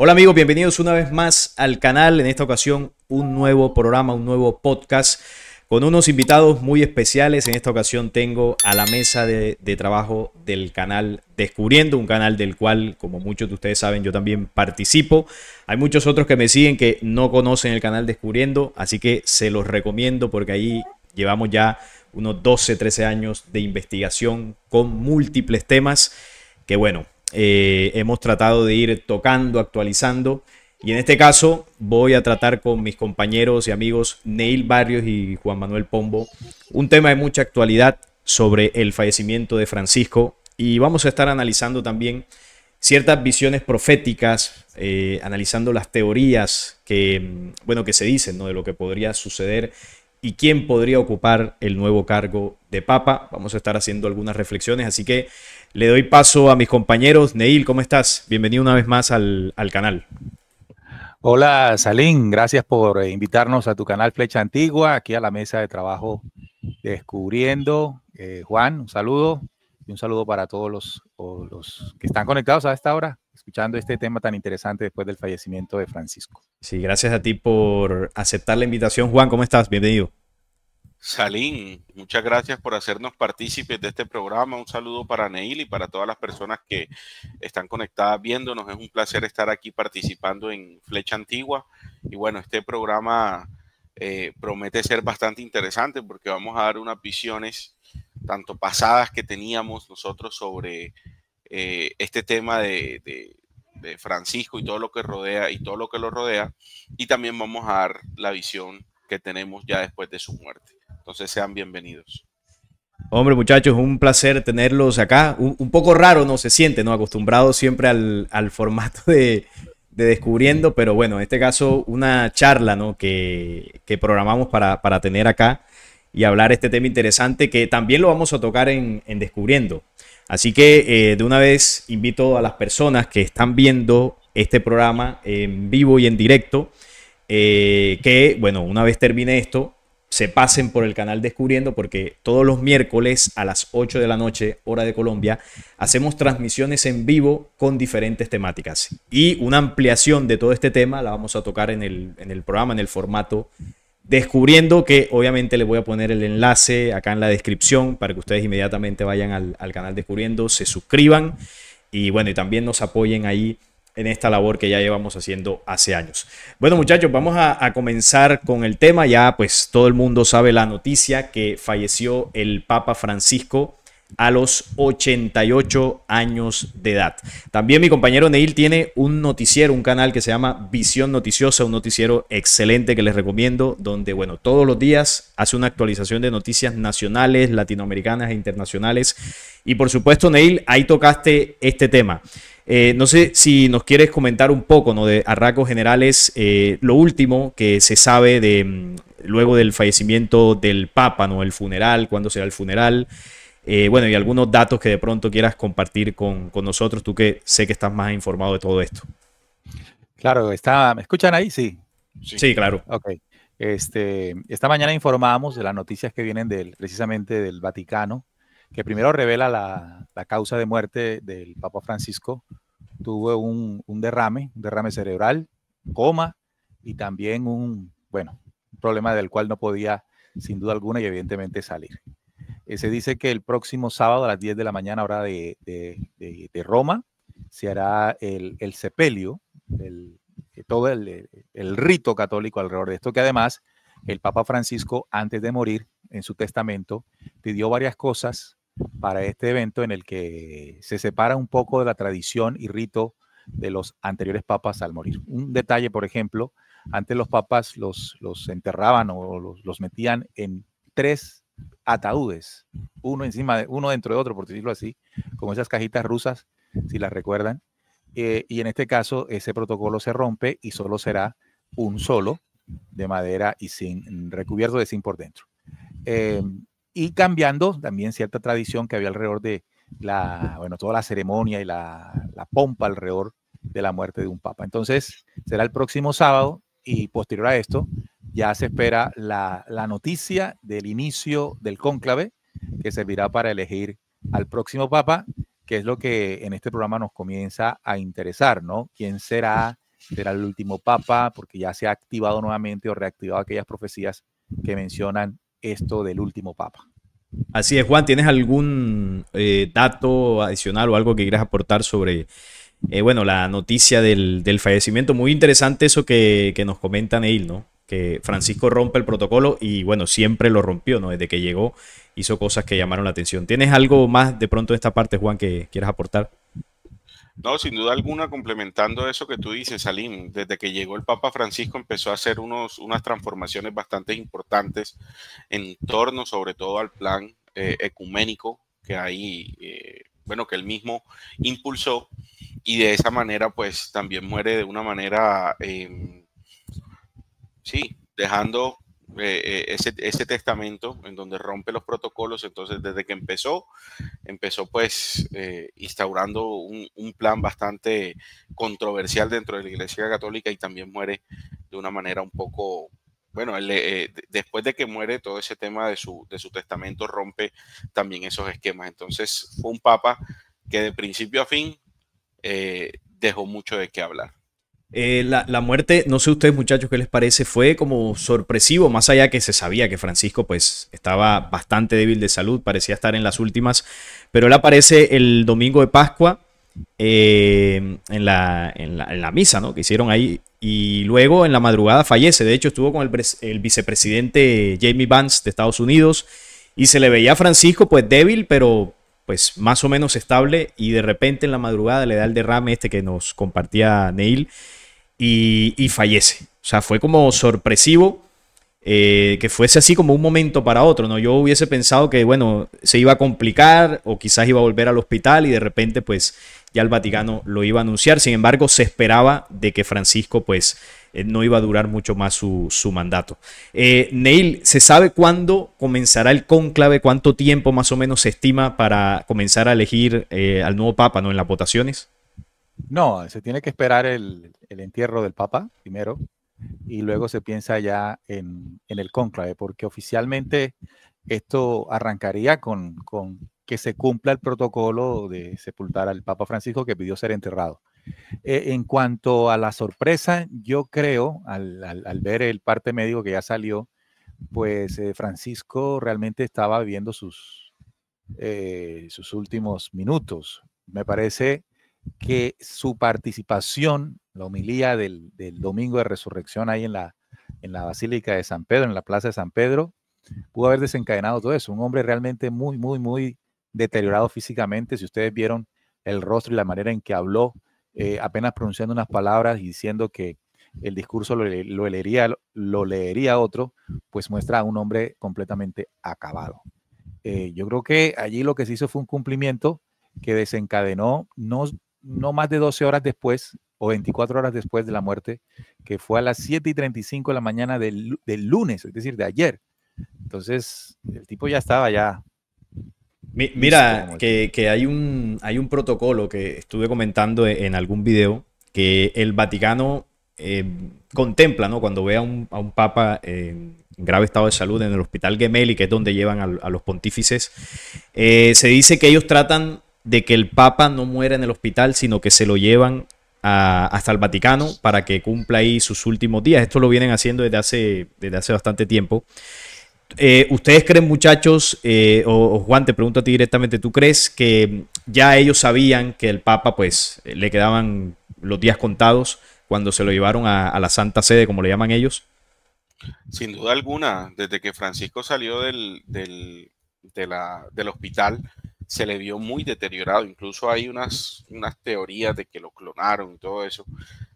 Hola amigos, bienvenidos una vez más al canal. En esta ocasión un nuevo programa, un nuevo podcast con unos invitados muy especiales. En esta ocasión tengo a la mesa de trabajo del canal Descubriendo, un canal del cual, como muchos de ustedes saben, yo también participo. Hay muchos otros que me siguen que no conocen el canal Descubriendo, así que se los recomiendo porque ahí llevamos ya unos 12, 13 años de investigación con múltiples temas que bueno, hemos tratado de ir tocando, actualizando. Y en este caso voy a tratar con mis compañeros y amigos Neil Barrios y Juan Manuel Pombo un tema de mucha actualidad sobre el fallecimiento de Francisco. Y vamos a estar analizando también ciertas visiones proféticas, analizando las teorías que, bueno, que se dicen, ¿no?, de lo que podría suceder y quién podría ocupar el nuevo cargo de Papa. Vamos a estar haciendo algunas reflexiones, así que le doy paso a mis compañeros. Neil, ¿cómo estás? Bienvenido una vez más al canal. Hola Salim, gracias por invitarnos a tu canal Flecha Antigua, aquí a la mesa de trabajo Descubriendo. Juan, un saludo y un saludo para todos los que están conectados a esta hora, escuchando este tema tan interesante después del fallecimiento de Francisco. Sí, gracias a ti por aceptar la invitación. Juan, ¿cómo estás? Bienvenido. Salín, muchas gracias por hacernos partícipes de este programa. Un saludo para Neil y para todas las personas que están conectadas viéndonos. Es un placer estar aquí participando en Flecha Antigua. Y bueno, este programa promete ser bastante interesante porque vamos a dar unas visiones tanto pasadas que teníamos nosotros sobre este tema de Francisco y todo lo que rodea y todo lo que lo rodea. Y también vamos a dar la visión que tenemos ya después de su muerte. Entonces sean bienvenidos. Hombre, muchachos, un placer tenerlos acá. Un poco raro, ¿no? Se siente, ¿no? Acostumbrado siempre al formato de Descubriendo, pero bueno, en este caso una charla, ¿no?, que programamos para tener acá y hablar este tema interesante que también lo vamos a tocar en Descubriendo. Así que de una vez invito a las personas que están viendo este programa en vivo y en directo, que, bueno, una vez termine esto, se pasen por el canal Descubriendo porque todos los miércoles a las 8 de la noche, hora de Colombia, hacemos transmisiones en vivo con diferentes temáticas. Y una ampliación de todo este tema la vamos a tocar en el programa, en el formato Descubriendo, que obviamente les voy a poner el enlace acá en la descripción para que ustedes inmediatamente vayan al canal Descubriendo, se suscriban y bueno, y también nos apoyen ahí en esta labor que ya llevamos haciendo hace años. Bueno, muchachos, vamos a comenzar con el tema. Ya pues todo el mundo sabe la noticia que falleció el Papa Francisco a los 88 años de edad. También mi compañero Neil tiene un noticiero, un canal que se llama Visión Noticiosa, un noticiero excelente que les recomiendo, donde, bueno, todos los días hace una actualización de noticias nacionales, latinoamericanas e internacionales. Y por supuesto, Neil, ahí tocaste este tema. No sé si nos quieres comentar un poco, ¿no?, a rasgos generales, lo último que se sabe luego del fallecimiento del Papa, ¿no?, el funeral, cuándo será el funeral. Bueno, y algunos datos que de pronto quieras compartir con nosotros, tú que sé que estás más informado de todo esto. Claro, ¿me escuchan ahí? Sí. Sí, claro. Ok. Esta mañana informamos de las noticias que vienen precisamente del Vaticano, que primero revela la causa de muerte del Papa Francisco. Tuvo un derrame cerebral, coma y también un problema del cual no podía sin duda alguna y evidentemente salir. Se dice que el próximo sábado a las 10 de la mañana, hora de Roma, se hará el sepelio, todo el rito católico alrededor de esto, que además el Papa Francisco, antes de morir, en su testamento, pidió varias cosas para este evento en el que se separa un poco de la tradición y rito de los anteriores papas al morir. Un detalle, por ejemplo, antes los papas los enterraban o los metían en 3 ataúdes, uno dentro de otro, por decirlo así, como esas cajitas rusas, si las recuerdan. Y en este caso, ese protocolo se rompe y solo será un solo de madera y sin recubierto de zinc por dentro. Y cambiando también cierta tradición que había alrededor de toda la ceremonia y la pompa alrededor de la muerte de un papa. Entonces, será el próximo sábado y posterior a esto, ya se espera la noticia del inicio del cónclave que servirá para elegir al próximo papa, que es lo que en este programa nos comienza a interesar, ¿no? ¿Quién será será el último papa, porque ya se ha activado nuevamente o reactivado aquellas profecías que mencionan esto del último papa. Así es, Juan, ¿tienes algún dato adicional o algo que quieras aportar sobre, bueno, la noticia del fallecimiento? Muy interesante eso que nos comenta Neil, ¿no? Que Francisco rompe el protocolo y, bueno, siempre lo rompió, ¿no? Desde que llegó hizo cosas que llamaron la atención. ¿Tienes algo más de pronto de esta parte, Juan, que quieras aportar? No, sin duda alguna, complementando eso que tú dices, Salim, desde que llegó el Papa Francisco empezó a hacer unas transformaciones bastante importantes en torno sobre todo al plan ecuménico que hay, bueno, que él mismo impulsó, y de esa manera pues también muere de una manera, sí, dejando ese testamento en donde rompe los protocolos. Entonces desde que empezó pues instaurando un plan bastante controversial dentro de la Iglesia Católica, y también muere de una manera un poco, bueno, después de que muere todo ese tema de su testamento, rompe también esos esquemas. Entonces fue un papa que de principio a fin dejó mucho de qué hablar. La muerte, no sé ustedes muchachos qué les parece, fue como sorpresivo, más allá que se sabía que Francisco pues estaba bastante débil de salud, parecía estar en las últimas, pero él aparece el domingo de Pascua en la misa, ¿no? Que hicieron ahí, y luego en la madrugada fallece. De hecho estuvo con el vicepresidente Jamie Vance de Estados Unidos y se le veía a Francisco pues débil, pero pues más o menos estable, y de repente en la madrugada le da el derrame este que nos compartía Neil y fallece. O sea, fue como sorpresivo que fuese así como un momento para otro, ¿no? Yo hubiese pensado que, bueno, se iba a complicar o quizás iba a volver al hospital y de repente, pues, ya el Vaticano lo iba a anunciar. Sin embargo, se esperaba de que Francisco, pues, no iba a durar mucho más su mandato. Neil, ¿se sabe cuándo comenzará el cónclave? ¿Cuánto tiempo más o menos se estima para comenzar a elegir al nuevo Papa, ¿no? En las votaciones. No, se tiene que esperar el entierro del Papa primero y luego se piensa ya en el cónclave, porque oficialmente esto arrancaría con que se cumpla el protocolo de sepultar al Papa Francisco, que pidió ser enterrado. En cuanto a la sorpresa, yo creo, al ver el parte médico que ya salió, pues Francisco realmente estaba viviendo sus últimos minutos. Me parece que su participación, la homilía del domingo de resurrección ahí en la Basílica de San Pedro, en la Plaza de San Pedro, pudo haber desencadenado todo eso. Un hombre realmente muy, muy, muy deteriorado físicamente. Si ustedes vieron el rostro y la manera en que habló, apenas pronunciando unas palabras y diciendo que el discurso lo leería otro, pues muestra a un hombre completamente acabado. Yo creo que allí lo que se hizo fue un cumplimiento que desencadenó no más de 12 horas después o 24 horas después de la muerte, que fue a las 7:35 de la mañana del lunes, es decir, de ayer. Entonces, el tipo ya estaba ya Mira, listo, que hay hay un protocolo que estuve comentando en algún video que el Vaticano contempla, ¿no? Cuando ve a un papa en grave estado de salud en el Hospital Gemelli, que es donde llevan a los pontífices, se dice que ellos tratan de que el papa no muera en el hospital, sino que se lo llevan hasta el Vaticano para que cumpla ahí sus últimos días. Esto lo vienen haciendo desde hace bastante tiempo. ¿Ustedes creen, muchachos, o Juan, te pregunto a ti directamente, ¿tú crees que ya ellos sabían que el Papa, pues, le quedaban los días contados cuando se lo llevaron a la Santa Sede, como le llaman ellos? Sin duda alguna, desde que Francisco salió del hospital, se le vio muy deteriorado. Incluso hay unas teorías de que lo clonaron y todo eso.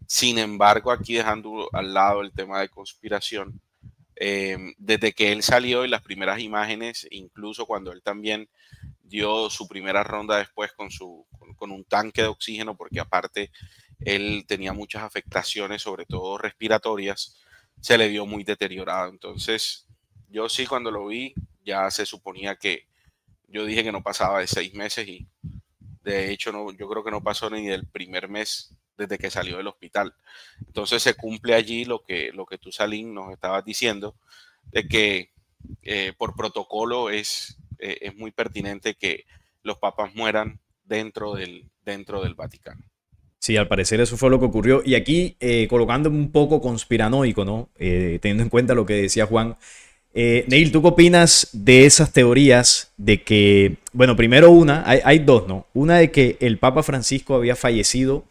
Sin embargo, aquí dejando al lado el tema de conspiración, desde que él salió y las primeras imágenes, incluso cuando él también dio su primera ronda después con un tanque de oxígeno, porque aparte él tenía muchas afectaciones, sobre todo respiratorias, se le vio muy deteriorado. Entonces, yo sí cuando lo vi, ya se suponía que, yo dije que no pasaba de 6 meses, y de hecho no, yo creo que no pasó ni del primer mes desde que salió del hospital. Entonces se cumple allí lo que tú, Salim, nos estabas diciendo, de que por protocolo es muy pertinente que los papas mueran dentro del Vaticano. Sí, al parecer eso fue lo que ocurrió. Y aquí, colocándome un poco conspiranoico, ¿no? Teniendo en cuenta lo que decía Juan. Neil, ¿tú qué opinas de esas teorías de que, bueno, primero hay dos, ¿no? Una de que el Papa Francisco había fallecido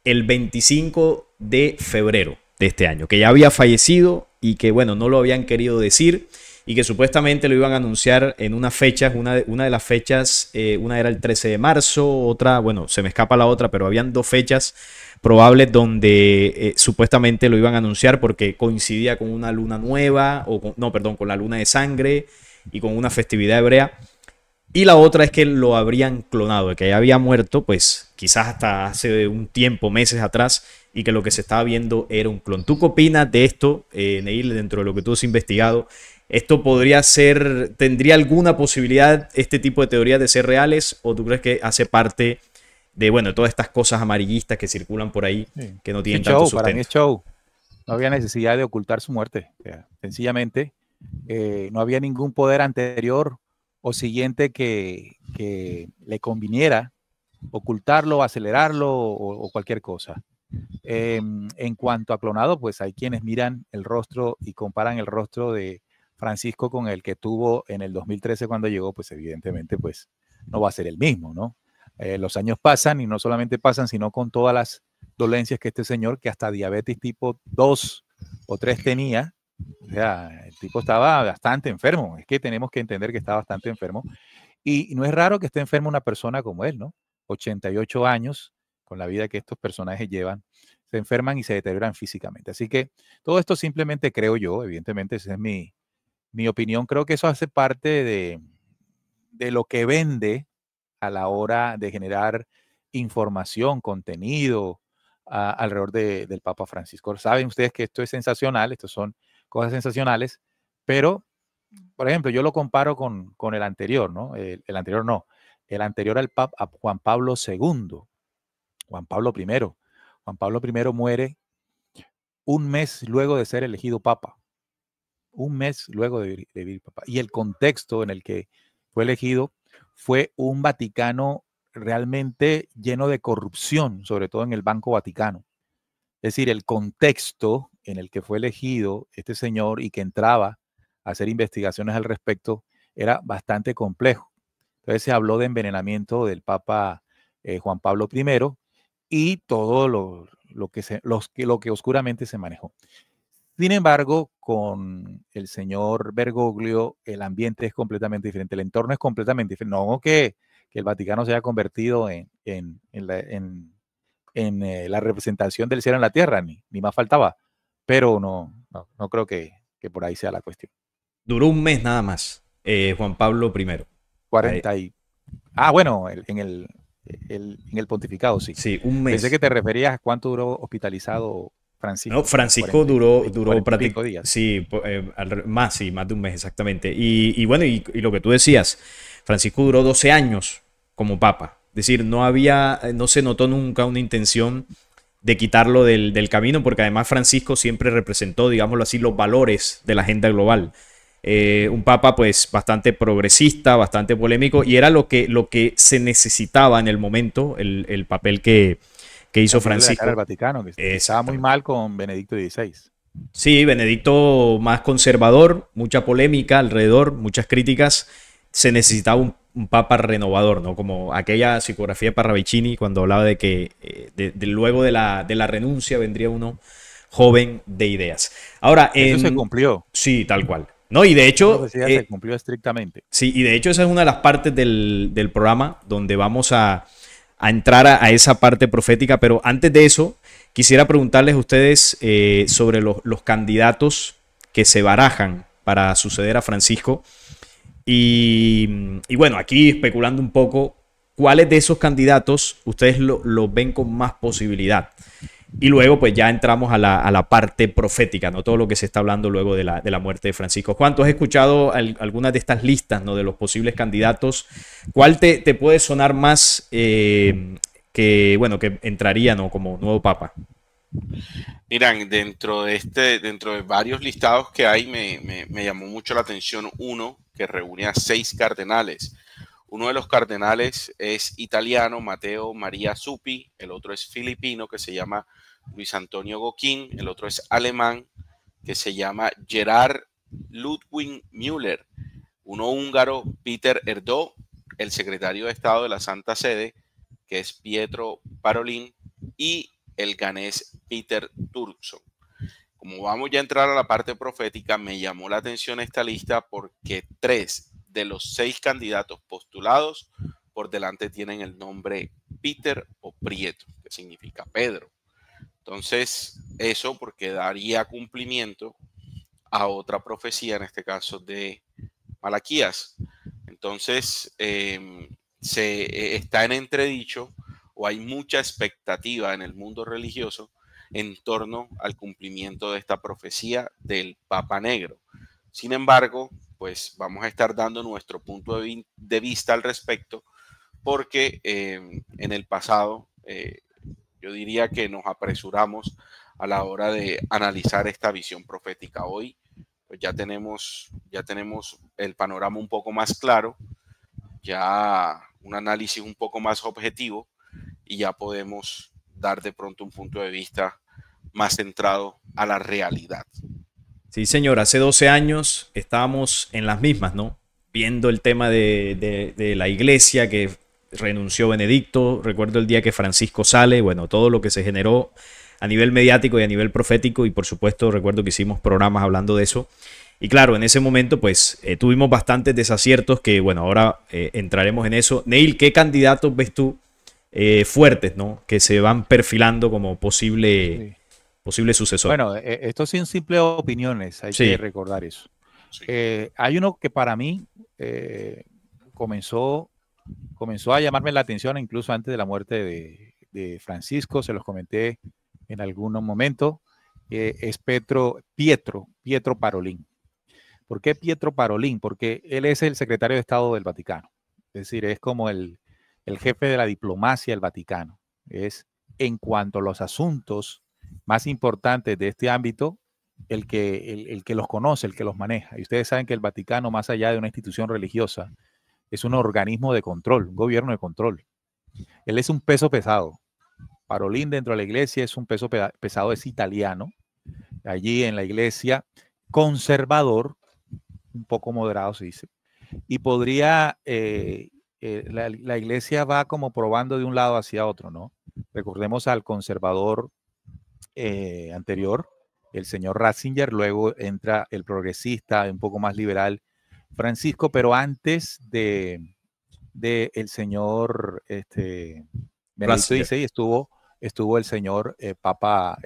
el 25 de febrero de este año, que ya había fallecido y que, bueno, no lo habían querido decir y que supuestamente lo iban a anunciar en unas fechas, una de las fechas, una era el 13 de marzo, otra, bueno, se me escapa la otra, pero habían dos fechas probables donde supuestamente lo iban a anunciar porque coincidía con una luna nueva, no, perdón, con la luna de sangre y con una festividad hebrea. Y la otra es que lo habrían clonado, de que ya había muerto, pues quizás hasta hace un tiempo, meses atrás, y que lo que se estaba viendo era un clon. ¿Tú qué opinas de esto, Neil, dentro de lo que tú has investigado? ¿Esto podría ser, tendría alguna posibilidad este tipo de teorías de ser reales o tú crees que hace parte de, bueno, todas estas cosas amarillistas que circulan por ahí Sí. que no tienen Es tanto show, sustento? para mí es show. No había necesidad de ocultar su muerte. O sea, sencillamente, no había ningún poder anterior o siguiente que le conviniera ocultarlo, acelerarlo o cualquier cosa. En cuanto a clonado, pues hay quienes miran el rostro y comparan el rostro de Francisco con el que tuvo en el 2013 cuando llegó, pues evidentemente pues no va a ser el mismo, ¿no? Los años pasan y no solamente pasan, sino con todas las dolencias que este señor, que hasta diabetes tipo 2 o 3 tenía, o sea, el tipo estaba bastante enfermo, es que tenemos que entender que está bastante enfermo y no es raro que esté enfermo una persona como él, ¿no? 88 años, con la vida que estos personajes llevan, se enferman y se deterioran físicamente. Así que todo esto simplemente creo yo, evidentemente, esa es mi opinión, creo que eso hace parte de lo que vende a la hora de generar información, contenido alrededor del Papa Francisco. Saben ustedes que esto es sensacional, esto son cosas sensacionales, pero, por ejemplo, yo lo comparo con el anterior, ¿no? El anterior no, el anterior al Papa, a Juan Pablo II, Juan Pablo I. Juan Pablo I muere un mes luego de ser elegido Papa, un mes luego de vivir Papa. Y el contexto en el que fue elegido fue un Vaticano realmente lleno de corrupción, sobre todo en el Banco Vaticano. Es decir, el contexto en el que fue elegido este señor y que entraba a hacer investigaciones al respecto era bastante complejo. Entonces se habló de envenenamiento del Papa Juan Pablo I y todo lo que oscuramente se manejó. Sin embargo, con el señor Bergoglio, el ambiente es completamente diferente, el entorno es completamente diferente. No que el Vaticano se haya convertido en la representación del cielo en la tierra, ni más faltaba, pero no creo que por ahí sea la cuestión. Duró un mes nada más, Juan Pablo I. 40 y... Ah, bueno, en el pontificado, sí. Sí, un mes. Pensé que te referías a cuánto duró hospitalizado Francisco. No, Francisco 40, duró prácticamente, días. sí, más de un mes exactamente. Y bueno, y lo que tú decías, Francisco duró 12 años como papa. Es decir, no se notó nunca una intención de quitarlo del camino, porque además Francisco siempre representó, digámoslo así, los valores de la agenda global. Un papa pues bastante progresista, bastante polémico, y era lo que se necesitaba en el momento, el papel que hizo Francisco. Al Vaticano, que estaba muy mal con Benedicto XVI. Sí, Benedicto más conservador, mucha polémica alrededor, muchas críticas. Se necesitaba un papa renovador, ¿no? Como aquella psicografía de Parravicini cuando hablaba de que luego de la renuncia vendría uno joven de ideas. Ahora, eso se cumplió. Sí, tal cual. No, y de hecho... se cumplió estrictamente. Sí, y de hecho esa es una de las partes del programa donde vamos a entrar a esa parte profética, pero antes de eso quisiera preguntarles a ustedes sobre los candidatos que se barajan para suceder a Francisco y bueno, aquí especulando un poco, ¿cuáles de esos candidatos ustedes los ven con más posibilidad? Y luego pues ya entramos a la parte profética, ¿no? Todo lo que se está hablando luego de la muerte de Francisco. Juan, ¿tú has escuchado algunas de estas listas, ¿no? De los posibles candidatos? ¿Cuál te puede sonar más que entraría, ¿no? Como nuevo papa? Miran, dentro de varios listados que hay, me llamó mucho la atención uno que reúne a 6 cardenales. Uno de los cardenales es italiano, Matteo Maria Zuppi, el otro es filipino, que se llama Luis Antonio Goquín, el otro es alemán, que se llama Gerard Ludwig Müller, uno húngaro, Peter Erdő, el secretario de Estado de la Santa Sede, que es Pietro Parolin, y el ganés Peter Turkson. Como vamos ya a entrar a la parte profética, me llamó la atención esta lista porque 3 de los 6 candidatos postulados por delante tienen el nombre Peter o Prieto, que significa Pedro. Entonces, eso porque daría cumplimiento a otra profecía, en este caso de Malaquías. Entonces, está en entredicho, o hay mucha expectativa en el mundo religioso en torno al cumplimiento de esta profecía del Papa Negro. Sin embargo, pues vamos a estar dando nuestro punto de vista al respecto, porque en el pasado yo diría que nos apresuramos a la hora de analizar esta visión profética. Hoy pues ya tenemos el panorama un poco más claro, ya un análisis un poco más objetivo, y ya podemos dar de pronto un punto de vista más centrado a la realidad. Sí, señor, hace 12 años estábamos en las mismas, ¿no? Viendo el tema de la iglesia que renunció Benedicto. Recuerdo el día que Francisco sale, bueno, todo lo que se generó a nivel mediático y a nivel profético, y por supuesto recuerdo que hicimos programas hablando de eso. Y claro, en ese momento pues tuvimos bastantes desaciertos que, bueno, ahora entraremos en eso. Neil, ¿qué candidatos ves tú fuertes, ¿no? Que se van perfilando como posible sucesor? Bueno, esto son simples opiniones, hay que recordar eso. Sí. Hay uno que para mí comenzó a llamarme la atención incluso antes de la muerte de Francisco, se los comenté en algún momento, es Pietro Parolin. ¿Por qué Pietro Parolin? Porque él es el secretario de Estado del Vaticano, es decir, es como el jefe de la diplomacia del Vaticano, es en cuanto a los asuntos más importantes de este ámbito, el que los conoce, el que los maneja. Y ustedes saben que el Vaticano, más allá de una institución religiosa, es un organismo de control, un gobierno de control. Él es un peso pesado. Parolin dentro de la iglesia es un peso pesado, es italiano. Allí en la iglesia, conservador, un poco moderado se dice. Y podría, la iglesia va como probando de un lado hacia otro, ¿no? Recordemos al conservador anterior, el señor Ratzinger, luego entra el progresista, un poco más liberal, Francisco, pero antes de el señor Benedicto XVI estuvo el señor el Papa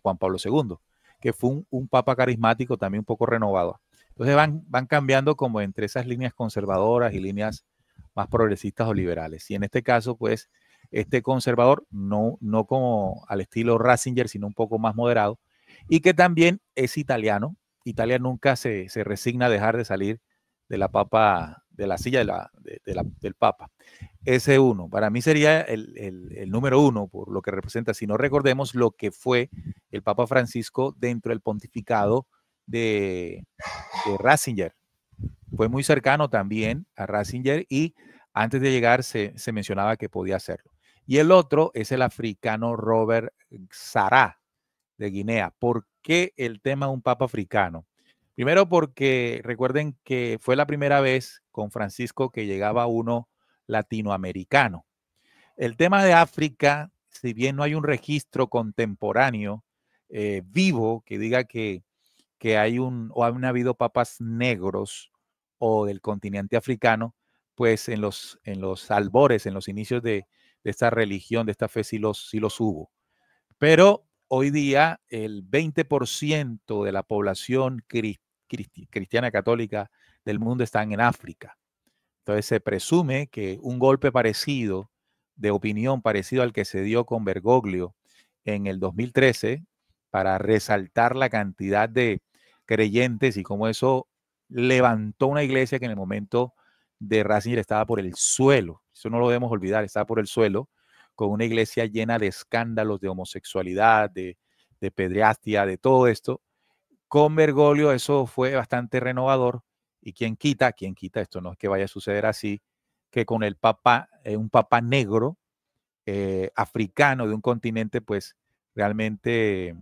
Juan Pablo II, que fue un papa carismático, también un poco renovado. Entonces van cambiando como entre esas líneas conservadoras y líneas más progresistas o liberales. Y en este caso, pues, este conservador, no como al estilo Ratzinger, sino un poco más moderado, y que también es italiano. Italia nunca se resigna a dejar de salir de la silla del Papa. Ese uno, para mí sería el número uno, por lo que representa, si no recordemos lo que fue el Papa Francisco dentro del pontificado de Ratzinger. Fue muy cercano también a Ratzinger y antes de llegar se mencionaba que podía hacerlo. Y el otro es el africano Robert Sarah de Guinea. ¿Por qué el tema de un papa africano? Primero porque recuerden que fue la primera vez con Francisco que llegaba uno latinoamericano. El tema de África, si bien no hay un registro contemporáneo vivo que diga que hay o han habido papas negros o del continente africano, pues en los albores, en los inicios de esta religión, de esta fe, sí los hubo. Pero hoy día el 20% de la población cristiana católica del mundo están en África. Entonces se presume que un golpe parecido, de opinión parecido al que se dio con Bergoglio en el 2013, para resaltar la cantidad de creyentes y cómo eso levantó una iglesia que en el momento de Ratzinger estaba por el suelo. Eso no lo debemos olvidar, estaba por el suelo, con una iglesia llena de escándalos de homosexualidad, de pederastia, de todo esto. Con Bergoglio eso fue bastante renovador. Y quién quita, esto no es que vaya a suceder así, que con el papa, un papa negro, africano, de un continente pues realmente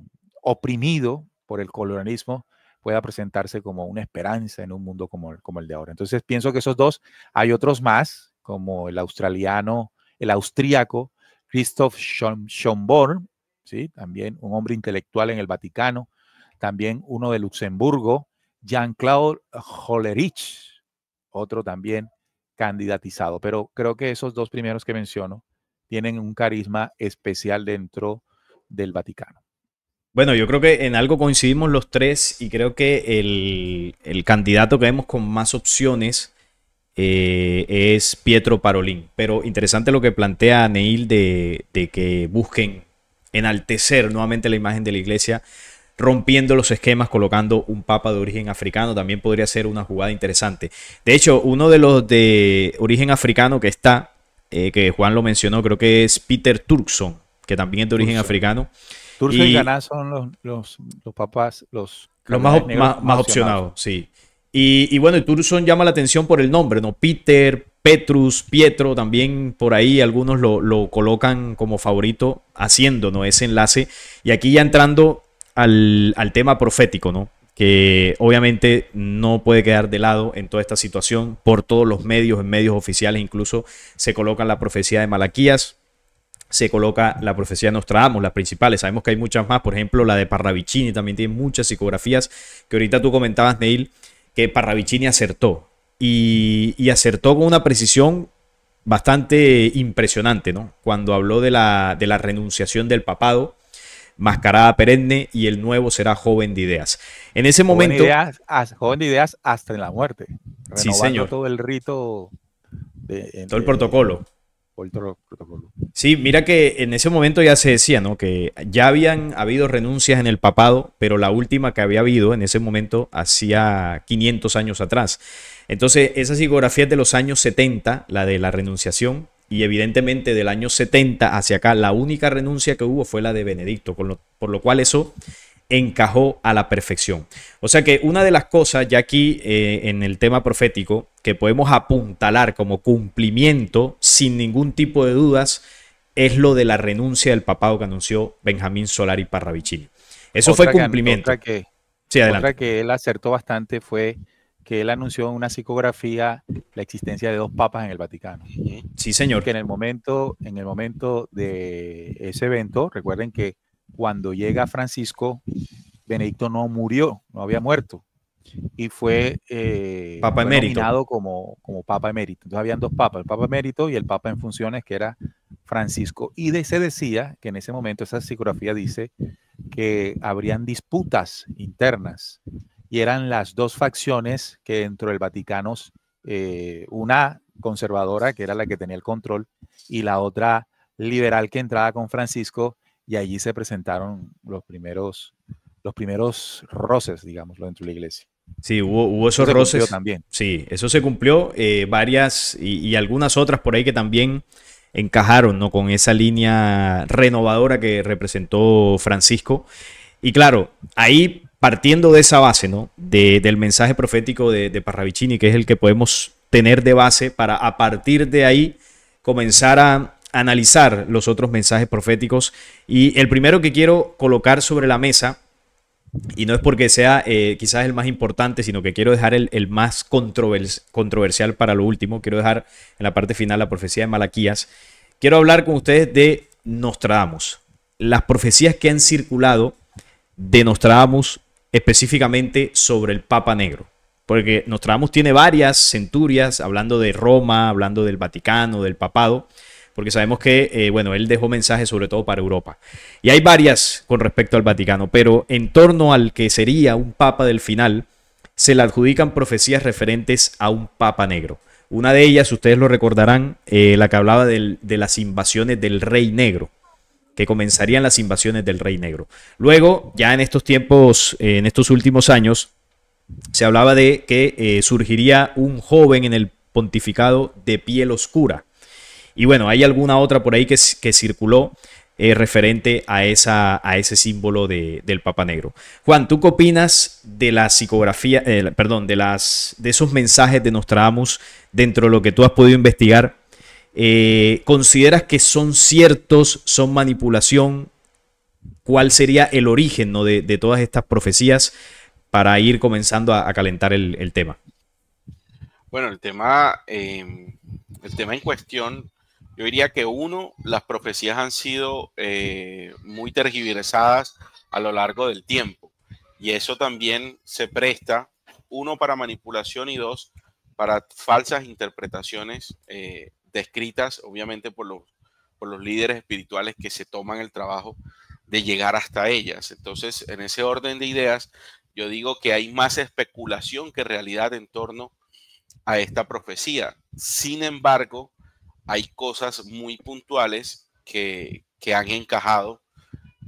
oprimido por el colonialismo, pueda presentarse como una esperanza en un mundo como el de ahora. Entonces pienso que esos dos, hay otros más, como el austríaco Christoph Schönborn, ¿sí? También un hombre intelectual en el Vaticano, también uno de Luxemburgo, Jean-Claude Hollerich, otro también candidatizado, pero creo que esos dos primeros que menciono tienen un carisma especial dentro del Vaticano. Bueno, yo creo que en algo coincidimos los tres y creo que el candidato que vemos con más opciones es Pietro Parolin. Pero interesante lo que plantea Neil de que busquen enaltecer nuevamente la imagen de la iglesia, rompiendo los esquemas, colocando un papa de origen africano. También podría ser una jugada interesante. De hecho, uno de los de origen africano que está, que Juan lo mencionó, creo que es Peter Turkson, que también es de origen africano. Turkson y Ganá son los papas, los más opcionados, sí. Y bueno, Turkson llama la atención por el nombre, ¿no? Peter, Petrus, Pietro, también por ahí algunos lo colocan como favorito, haciendo, ¿no?, ese enlace. Y aquí ya entrando al tema profético, ¿no?, que obviamente no puede quedar de lado en toda esta situación. Por todos los medios, en medios oficiales incluso, se coloca la profecía de Malaquías, se coloca la profecía de Nostradamus, las principales. Sabemos que hay muchas más, por ejemplo, la de Parravicini también tiene muchas psicografías, que ahorita tú comentabas, Neil, que Parravicini acertó. Y acertó con una precisión bastante impresionante, ¿no? Cuando habló de la renunciación del papado, mascarada perenne, y el nuevo será joven de ideas. En ese momento... Joven de ideas hasta en la muerte. Sí, señor. Todo el rito. Todo el protocolo. Protocolo. Sí, mira que en ese momento ya se decía, ¿no?, que ya habían habido renuncias en el papado, pero la última que había habido en ese momento hacía 500 años atrás. Entonces, esa psicografía es de los años 70, la de la renunciación, y evidentemente del año 70 hacia acá, la única renuncia que hubo fue la de Benedicto, por lo cual eso encajó a la perfección. O sea que una de las cosas ya aquí en el tema profético que podemos apuntalar como cumplimiento sin ningún tipo de dudas es lo de la renuncia del papado que anunció Benjamín Solari Parravicini. Eso fue cumplimiento. Otra que él acertó bastante fue que él anunció en una psicografía la existencia de dos papas en el Vaticano. Sí, señor. Que en el momento de ese evento, recuerden que cuando llega Francisco, Benedicto no murió, no había muerto, y fue Papa emérito, nominado como Papa emérito. Entonces habían dos papas, el Papa emérito y el Papa en funciones, que era Francisco. Y se decía que en ese momento, esa psicografía dice que habrían disputas internas, y eran las dos facciones que dentro del Vaticano, una conservadora, que era la que tenía el control, y la otra liberal, que entraba con Francisco, y allí se presentaron los primeros roces, digámoslo, dentro de la iglesia. Sí, hubo esos roces también. Sí, eso se cumplió, varias y algunas otras por ahí que también encajaron, ¿no?, con esa línea renovadora que representó Francisco. Y claro, ahí partiendo de esa base, ¿no?, del mensaje profético de Parravicini, que es el que podemos tener de base para a partir de ahí comenzar a analizar los otros mensajes proféticos. Y el primero que quiero colocar sobre la mesa, y no es porque sea quizás el más importante, sino que quiero dejar el más controversial para lo último, quiero dejar en la parte final la profecía de Malaquías. Quiero hablar con ustedes de Nostradamus, las profecías que han circulado de Nostradamus específicamente sobre el Papa Negro, porque Nostradamus tiene varias centurias hablando de Roma, hablando del Vaticano, del papado, porque sabemos que, bueno, él dejó mensajes sobre todo para Europa. Y hay varias con respecto al Vaticano, pero en torno al que sería un papa del final, se le adjudican profecías referentes a un papa negro. Una de ellas, ustedes lo recordarán, la que hablaba de las invasiones del Rey Negro, que comenzarían las invasiones del Rey Negro. Luego, ya en estos tiempos, en estos últimos años, se hablaba de que surgiría un joven en el pontificado de piel oscura. Y bueno, hay alguna otra por ahí que circuló referente a ese símbolo del Papa Negro. Juan, ¿tú qué opinas de la psicografía, de esos mensajes de Nostradamus dentro de lo que tú has podido investigar? ¿Consideras que son ciertos, son manipulación? ¿Cuál sería el origen, ¿no?, de todas estas profecías para ir comenzando a calentar el tema? Bueno, el tema en cuestión, yo diría que las profecías han sido muy tergiversadas a lo largo del tiempo, y eso también se presta, para manipulación, y dos, para falsas interpretaciones descritas, obviamente, por los líderes espirituales que se toman el trabajo de llegar hasta ellas. Entonces, en ese orden de ideas, yo digo que hay más especulación que realidad en torno a esta profecía. Sin embargo, hay cosas muy puntuales que han encajado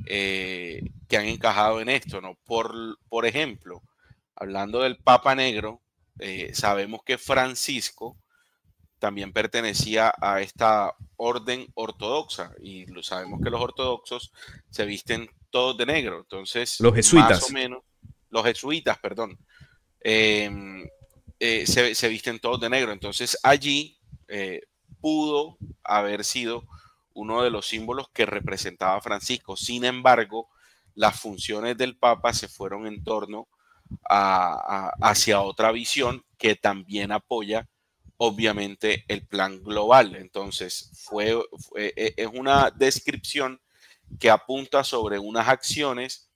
en esto, ¿no? Por ejemplo, hablando del Papa Negro, sabemos que Francisco también pertenecía a esta orden ortodoxa, y sabemos que los ortodoxos se visten todos de negro. Entonces, los jesuitas. Más o menos, los jesuitas, perdón, se visten todos de negro. Entonces, allí pudo haber sido uno de los símbolos que representaba a Francisco. Sin embargo, las funciones del Papa se fueron en torno hacia otra visión que también apoya, obviamente, el plan global. Entonces, es una descripción que apunta sobre unas acciones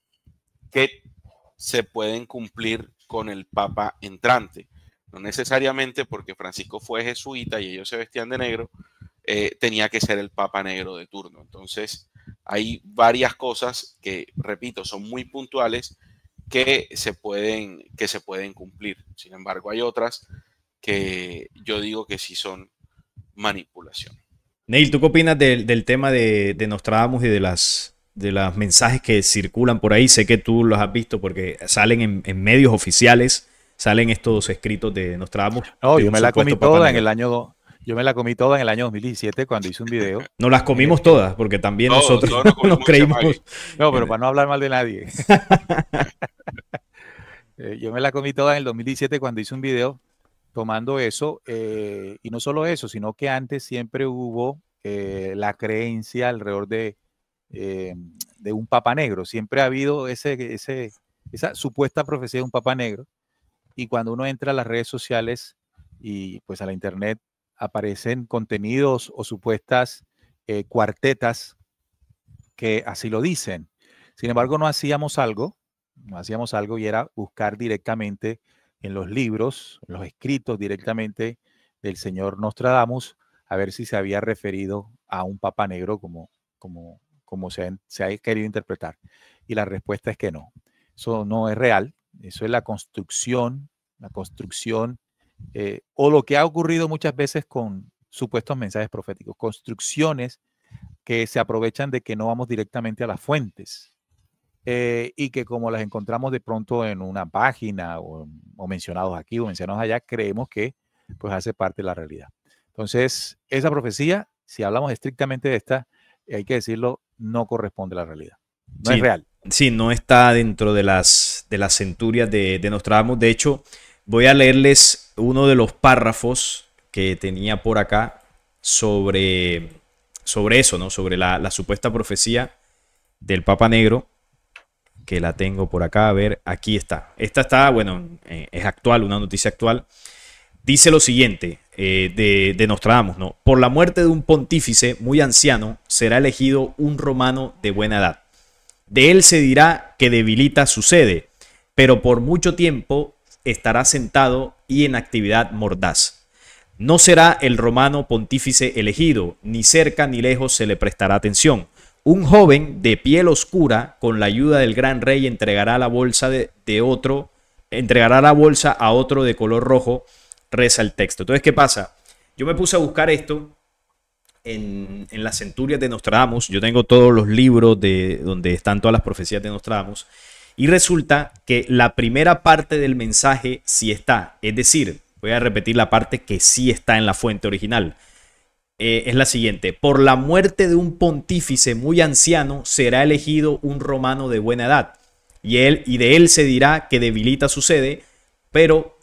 que se pueden cumplir con el Papa entrante. No necesariamente porque Francisco fue jesuita y ellos se vestían de negro, tenía que ser el Papa Negro de turno. Entonces, hay varias cosas que, repito, son muy puntuales que se pueden cumplir. Sin embargo, hay otras que yo digo que sí son manipulación. Neil, ¿tú qué opinas del tema de Nostradamus y de los mensajes que circulan por ahí? Sé que tú los has visto porque salen en medios oficiales, salen estos escritos de Nostradamus. No, yo me la comí toda en el año 2017 cuando hice un video. Nos las comimos todas porque también nosotros nos creímos. No, pero para no hablar mal de nadie. Yo me la comí toda en el 2017 cuando hice un video tomando eso, y no solo eso, sino que antes siempre hubo la creencia alrededor de un Papa Negro. Siempre ha habido esa supuesta profecía de un Papa Negro, y cuando uno entra a las redes sociales y pues a la internet, aparecen contenidos o supuestas cuartetas que así lo dicen. Sin embargo, no hacíamos algo, y era buscar directamente en los libros, en los escritos directamente del señor Nostradamus, a ver si se había referido a un Papa Negro como se ha querido interpretar. Y la respuesta es que no. Eso no es real. Eso es la construcción, o lo que ha ocurrido muchas veces con supuestos mensajes proféticos, construcciones que se aprovechan de que no vamos directamente a las fuentes. Y que como las encontramos de pronto en una página o mencionados aquí o mencionados allá, creemos que pues hace parte de la realidad. Entonces, esa profecía, si hablamos estrictamente de esta, hay que decirlo, no corresponde a la realidad. No es real. Sí, no está dentro de las centurias de Nostradamus. De hecho, voy a leerles uno de los párrafos que tenía por acá sobre eso, ¿no? Sobre la supuesta profecía del Papa Negro, que la tengo por acá. A ver, aquí está. Esta está, bueno, es actual, una noticia actual. Dice lo siguiente de Nostradamus, ¿no? Por la muerte de un pontífice muy anciano será elegido un romano de buena edad. De él se dirá que debilita su sede, pero por mucho tiempo estará sentado y en actividad mordaz. No será el romano pontífice elegido, ni cerca ni lejos se le prestará atención. Un joven de piel oscura, con la ayuda del gran rey, entregará la bolsa a otro de color rojo, reza el texto. Entonces, ¿qué pasa? Yo me puse a buscar esto en las centurias de Nostradamus. Yo tengo todos los libros de donde están todas las profecías de Nostradamus. Y resulta que la primera parte del mensaje sí está. Es decir, voy a repetir la parte que sí está en la fuente original. es la siguiente: por la muerte de un pontífice muy anciano será elegido un romano de buena edad, y de él se dirá que debilita su sede, pero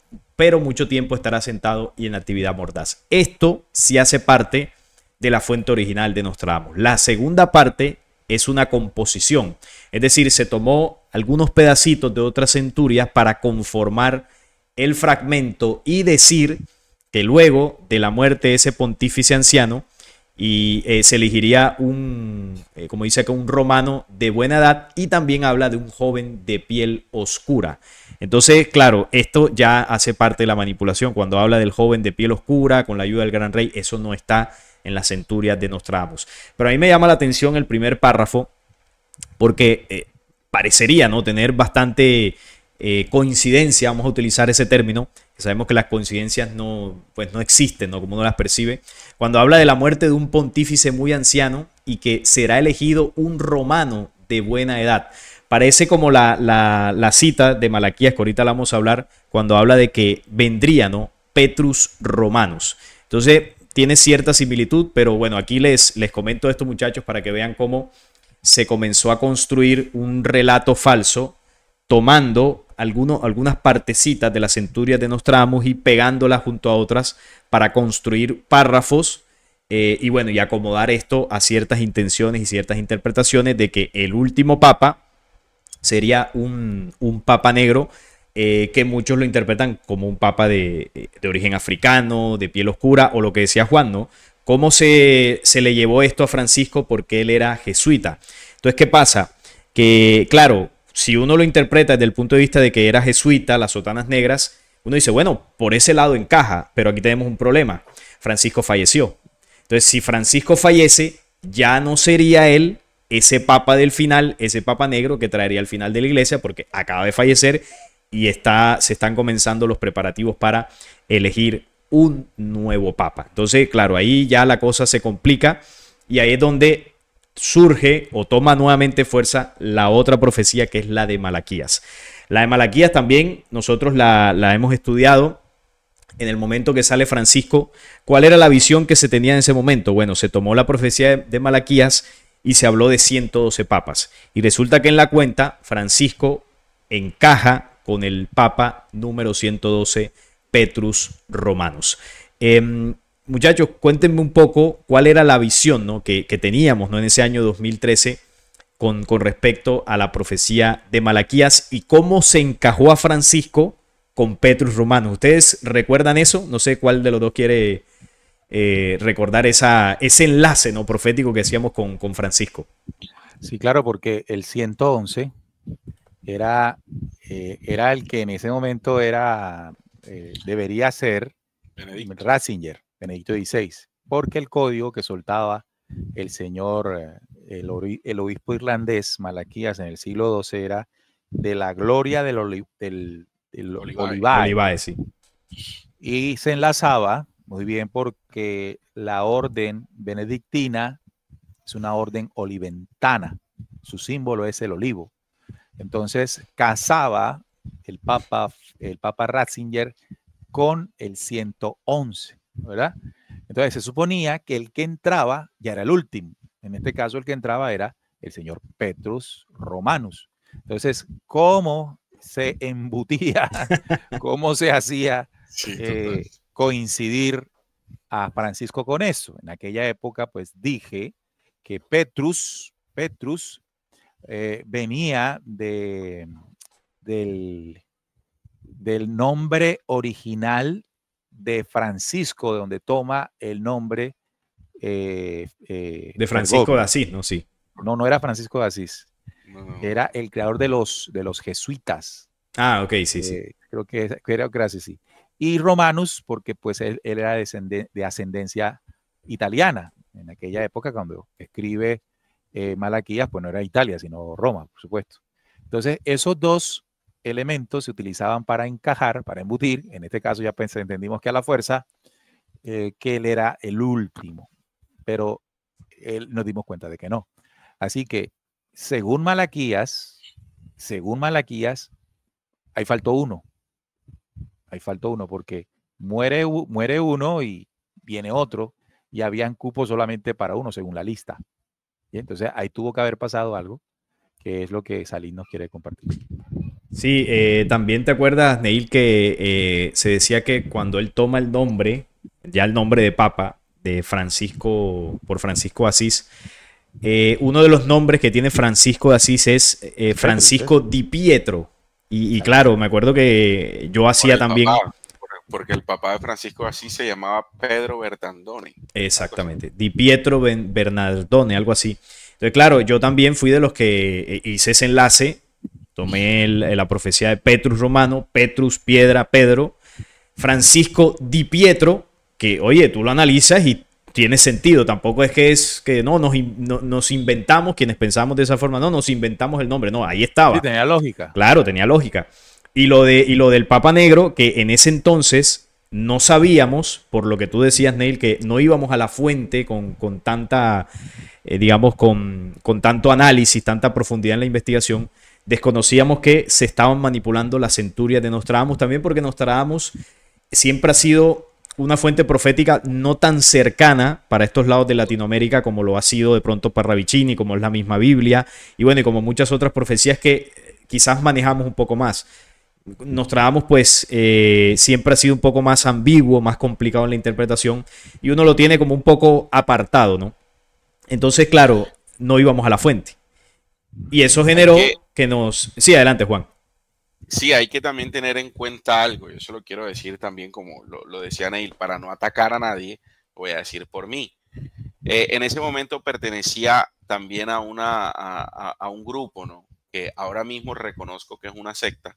mucho tiempo estará sentado y en actividad mordaz. Esto sí hace parte de la fuente original de Nostradamus. La segunda parte es una composición, es decir, se tomó algunos pedacitos de otras centurias para conformar el fragmento y decir que luego de la muerte de ese pontífice anciano se elegiría como dice acá, un romano de buena edad, y también habla de un joven de piel oscura. Entonces, claro, esto ya hace parte de la manipulación. Cuando habla del joven de piel oscura con la ayuda del gran rey, eso no está en las centurias de Nostradamus. Pero a mí me llama la atención el primer párrafo, porque parecería, ¿no?, tener bastante coincidencia, vamos a utilizar ese término, que sabemos que las coincidencias pues no existen, ¿no?, como uno las percibe, cuando habla de la muerte de un pontífice muy anciano y que será elegido un romano de buena edad. Parece como la cita de Malaquías, que ahorita la vamos a hablar, cuando habla de que vendría, ¿no?, Petrus Romanus. Entonces, tiene cierta similitud, pero bueno, aquí les comento esto, muchachos, para que vean cómo se comenzó a construir un relato falso, tomando algunas partecitas de las centurias de Nostradamus y pegándolas junto a otras para construir párrafos y bueno, y acomodar esto a ciertas intenciones y ciertas interpretaciones de que el último papa sería un papa negro, que muchos lo interpretan como un papa de origen africano, de piel oscura, o lo que decía Juan, ¿no? ¿Cómo se le llevó esto a Francisco? Porque él era jesuita. Entonces, ¿qué pasa? Que, claro, si uno lo interpreta desde el punto de vista de que era jesuita, las sotanas negras, uno dice, bueno, por ese lado encaja, pero aquí tenemos un problema. Francisco falleció. Entonces, si Francisco fallece, ya no sería él ese papa del final, ese papa negro que traería al final de la iglesia, porque acaba de fallecer y se están comenzando los preparativos para elegir un nuevo papa. Entonces, claro, ahí ya la cosa se complica y ahí es donde surge o toma nuevamente fuerza la otra profecía, que es la de Malaquías. La de Malaquías también nosotros la hemos estudiado en el momento que sale Francisco. ¿Cuál era la visión que se tenía en ese momento? Bueno, se tomó la profecía de Malaquías y se habló de 112 papas. Y resulta que en la cuenta Francisco encaja con el papa número 112, Petrus Romanus. Muchachos, cuéntenme un poco cuál era la visión, ¿no?, que teníamos, ¿no?, en ese año 2013 con respecto a la profecía de Malaquías y cómo se encajó a Francisco con Petrus Romanus. ¿Ustedes recuerdan eso? No sé cuál de los dos quiere recordar ese enlace, ¿no?, profético que hacíamos con Francisco. Sí, claro, porque el 111 era el que en ese momento debería ser Ratzinger, Benedicto XVI, porque el código que soltaba el señor, el obispo irlandés Malaquías en el siglo XII era de la gloria del Olivae, sí. Y se enlazaba muy bien porque la orden benedictina es una orden oliventana, su símbolo es el olivo. Entonces casaba el Papa Ratzinger con el 111, ¿verdad? Entonces se suponía que el que entraba ya era el último. En este caso el que entraba era el señor Petrus Romanus. Entonces, ¿cómo se embutía, cómo se hacía coincidir a Francisco con eso? En aquella época, pues dije que Petrus venía del nombre original de Francisco, de donde toma el nombre de Francisco de Asís, ¿no? Sí. No era Francisco de Asís. No. Era el creador de los jesuitas. Ah, ok, sí. Creo que era así, sí. Y Romanus, porque pues él era de ascendencia italiana. En aquella época, cuando escribe Malaquías, pues no era Italia, sino Roma, por supuesto. Entonces, esos dos elementos se utilizaban para encajar, para embutir. En este caso ya entendimos que a la fuerza, que él era el último, pero nos dimos cuenta de que no. Así que, según Malaquías, ahí faltó uno. Ahí faltó uno porque muere uno y viene otro. y habían cupos solamente para uno según la lista. Y entonces ahí tuvo que haber pasado algo, que es lo que Salín nos quiere compartir. Sí, también te acuerdas, Neil, que se decía que cuando él toma el nombre, ya el nombre de Papa, de Francisco, por Francisco de Asís, uno de los nombres que tiene Francisco de Asís es Francisco Di Pietro. Y claro, me acuerdo que yo hacía también... Papá, porque el papá de Francisco de Asís se llamaba Pedro Bernardone. Exactamente, Di Pietro Bernardone, algo así. Entonces, claro, yo también fui de los que hice ese enlace. Tomé la profecía de Petrus Romano, Petrus, piedra, Pedro, Francisco Di Pietro, que oye, tú lo analizas y tiene sentido. Tampoco es que no nos inventamos, quienes pensamos de esa forma, no, nos inventamos el nombre. No, ahí estaba. Sí, tenía lógica. Claro, tenía lógica. Y lo del Papa Negro, que en ese entonces no sabíamos, por lo que tú decías, Neil, que no íbamos a la fuente con tanta, digamos, con tanto análisis, tanta profundidad en la investigación. Desconocíamos que se estaban manipulando las centurias de Nostradamus también, porque Nostradamus siempre ha sido una fuente profética no tan cercana para estos lados de Latinoamérica como lo ha sido de pronto Parravicini, como es la misma Biblia, y bueno, y como muchas otras profecías que quizás manejamos un poco más. Nostradamus pues siempre ha sido un poco más ambiguo, más complicado en la interpretación, y uno lo tiene como un poco apartado, ¿no? Entonces, claro, no íbamos a la fuente. Y eso generó que nos... Sí, adelante, Juan. Sí, hay que también tener en cuenta algo, yo eso lo quiero decir también como lo decía Neil, para no atacar a nadie, voy a decir por mí. En ese momento pertenecía también a un grupo, ¿no? Que ahora mismo reconozco que es una secta.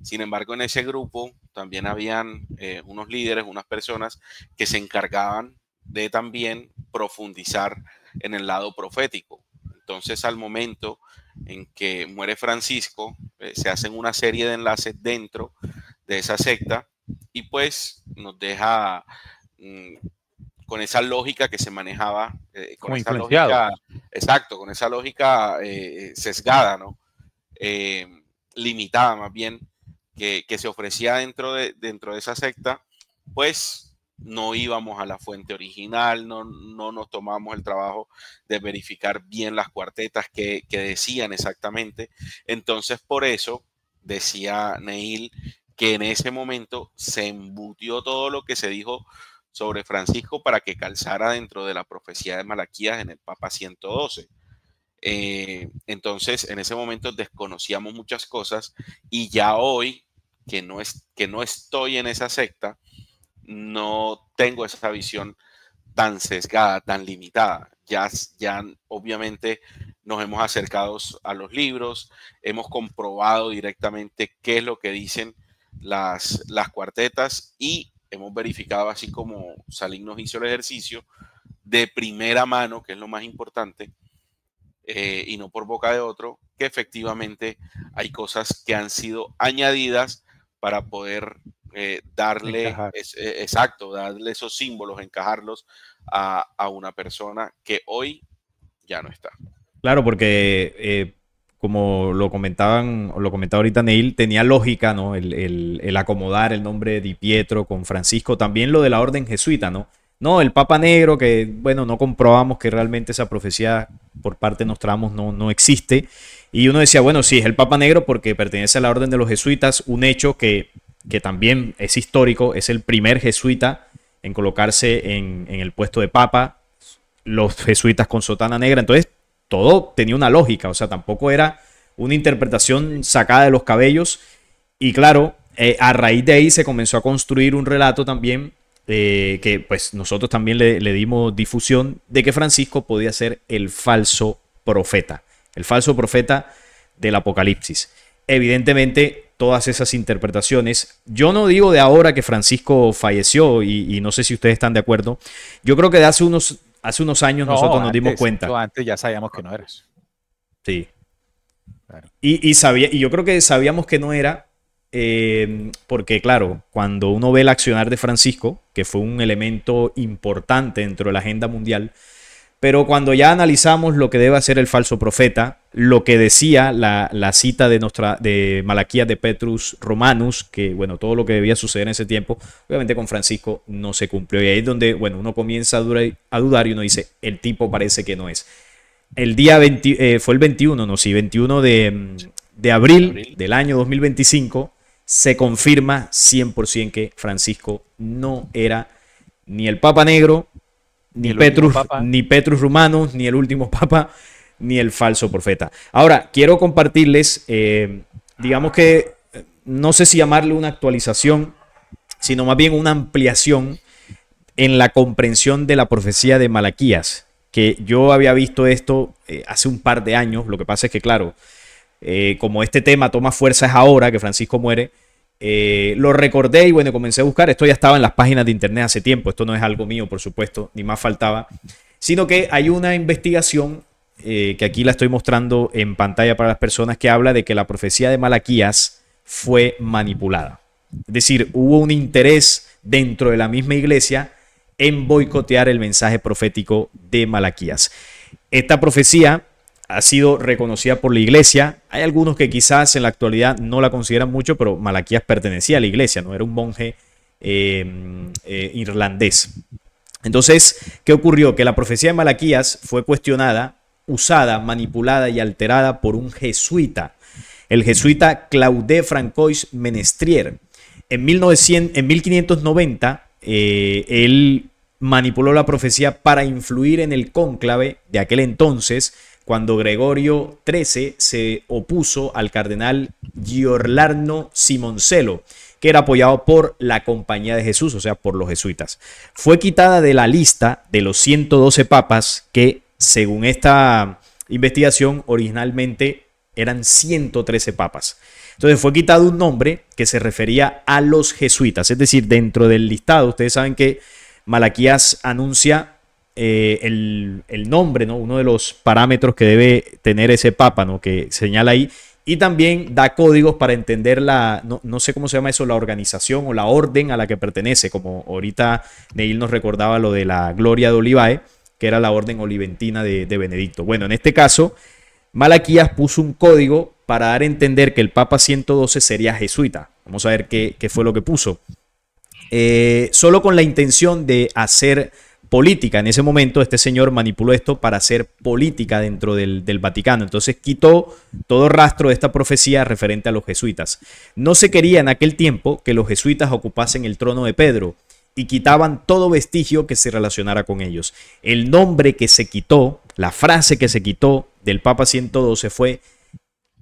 Sin embargo, en ese grupo también habían unos líderes, unas personas que se encargaban de también profundizar en el lado profético. Entonces, al momento en que muere Francisco, se hacen una serie de enlaces dentro de esa secta y pues nos deja con esa lógica que se manejaba, con esa lógica, exacto, con esa lógica sesgada, ¿no? Limitada más bien, que se ofrecía dentro de esa secta, pues no íbamos a la fuente original, no nos tomamos el trabajo de verificar bien las cuartetas que decían exactamente. Entonces, por eso decía Neil que en ese momento se embutió todo lo que se dijo sobre Francisco para que calzara dentro de la profecía de Malaquías en el Papa 112. Entonces, en ese momento desconocíamos muchas cosas y ya hoy, que no estoy en esa secta, no tengo esa visión tan sesgada, tan limitada. Ya obviamente nos hemos acercado a los libros, hemos comprobado directamente qué es lo que dicen las cuartetas y hemos verificado, así como Salín nos hizo el ejercicio, de primera mano, que es lo más importante, y no por boca de otro, que efectivamente hay cosas que han sido añadidas para poder darle esos símbolos, encajarlos a una persona que hoy ya no está. Claro, porque como lo comentaba ahorita Neil, tenía lógica, ¿no? El acomodar el nombre de Di Pietro con Francisco, también lo de la orden jesuita, ¿no? No, el Papa Negro, que bueno, no comprobamos que realmente esa profecía por parte de Nostradamus no existe. Y uno decía, bueno, sí, es el Papa Negro porque pertenece a la orden de los jesuitas, un hecho que también es histórico, es el primer jesuita en colocarse en el puesto de papa, los jesuitas con sotana negra, entonces todo tenía una lógica, o sea, tampoco era una interpretación sacada de los cabellos, y claro, a raíz de ahí se comenzó a construir un relato también, que pues nosotros también le dimos difusión, de que Francisco podía ser el falso profeta del Apocalipsis. Evidentemente, todas esas interpretaciones, yo no digo de ahora que Francisco falleció, y no sé si ustedes están de acuerdo, yo creo que de hace unos años nosotros nos dimos cuenta. Antes ya sabíamos que no era eso. Sí. Claro. Y yo creo que sabíamos que no era, porque claro, cuando uno ve el accionar de Francisco, que fue un elemento importante dentro de la agenda mundial, Pero cuando ya analizamos lo que debe hacer el falso profeta, lo que decía la cita de Malaquías de Petrus Romanus, que bueno, todo lo que debía suceder en ese tiempo, obviamente con Francisco no se cumplió. Y ahí es donde, bueno, uno comienza a dudar y uno dice, el tipo parece que no es. El día 20, fue el 21, no, sí, 21 de abril del año 2025, se confirma 100% que Francisco no era ni el Papa Negro, ni Petrus Romanus, ni el último papa, ni el falso profeta. Ahora, quiero compartirles, digamos que, no sé si llamarle una actualización, sino más bien una ampliación en la comprensión de la profecía de Malaquías, que yo había visto esto hace un par de años. Lo que pasa es que, claro, como este tema toma fuerzas ahora que Francisco muere, lo recordé y bueno, comencé a buscar. Esto ya estaba en las páginas de internet hace tiempo. Esto no es algo mío, por supuesto, ni más faltaba, sino que hay una investigación que aquí la estoy mostrando en pantalla para las personas, que habla de que la profecía de Malaquías fue manipulada. Es decir, hubo un interés dentro de la misma iglesia en boicotear el mensaje profético de Malaquías. Esta profecía ha sido reconocida por la iglesia. Hay algunos que quizás en la actualidad no la consideran mucho, pero Malaquías pertenecía a la iglesia, no era un monje irlandés. Entonces, ¿qué ocurrió? Que la profecía de Malaquías fue cuestionada, usada, manipulada y alterada por un jesuita, el jesuita Claude Francois Menestrier. En 1590, él manipuló la profecía para influir en el cónclave de aquel entonces, cuando Gregorio XIII se opuso al cardenal Giordano Simoncello, que era apoyado por la Compañía de Jesús, o sea, por los jesuitas. Fue quitada de la lista de los 112 papas que, según esta investigación, originalmente eran 113 papas. Entonces fue quitado un nombre que se refería a los jesuitas, es decir, dentro del listado. Ustedes saben que Malaquías anuncia el nombre, ¿no? Uno de los parámetros que debe tener ese papa, ¿no? Que señala ahí, y también da códigos para entender no sé cómo se llama eso, la organización o la orden a la que pertenece, como ahorita Neil nos recordaba lo de la Gloria de Olivae, que era la orden oliventina de Benedicto. Bueno, en este caso, Malaquías puso un código para dar a entender que el Papa 112 sería jesuita. Vamos a ver qué fue lo que puso. Solo con la intención de hacer política. En ese momento este señor manipuló esto para hacer política dentro del Vaticano. Entonces quitó todo rastro de esta profecía referente a los jesuitas. No se quería en aquel tiempo que los jesuitas ocupasen el trono de Pedro y quitaban todo vestigio que se relacionara con ellos. El nombre que se quitó, la frase que se quitó del Papa 112 fue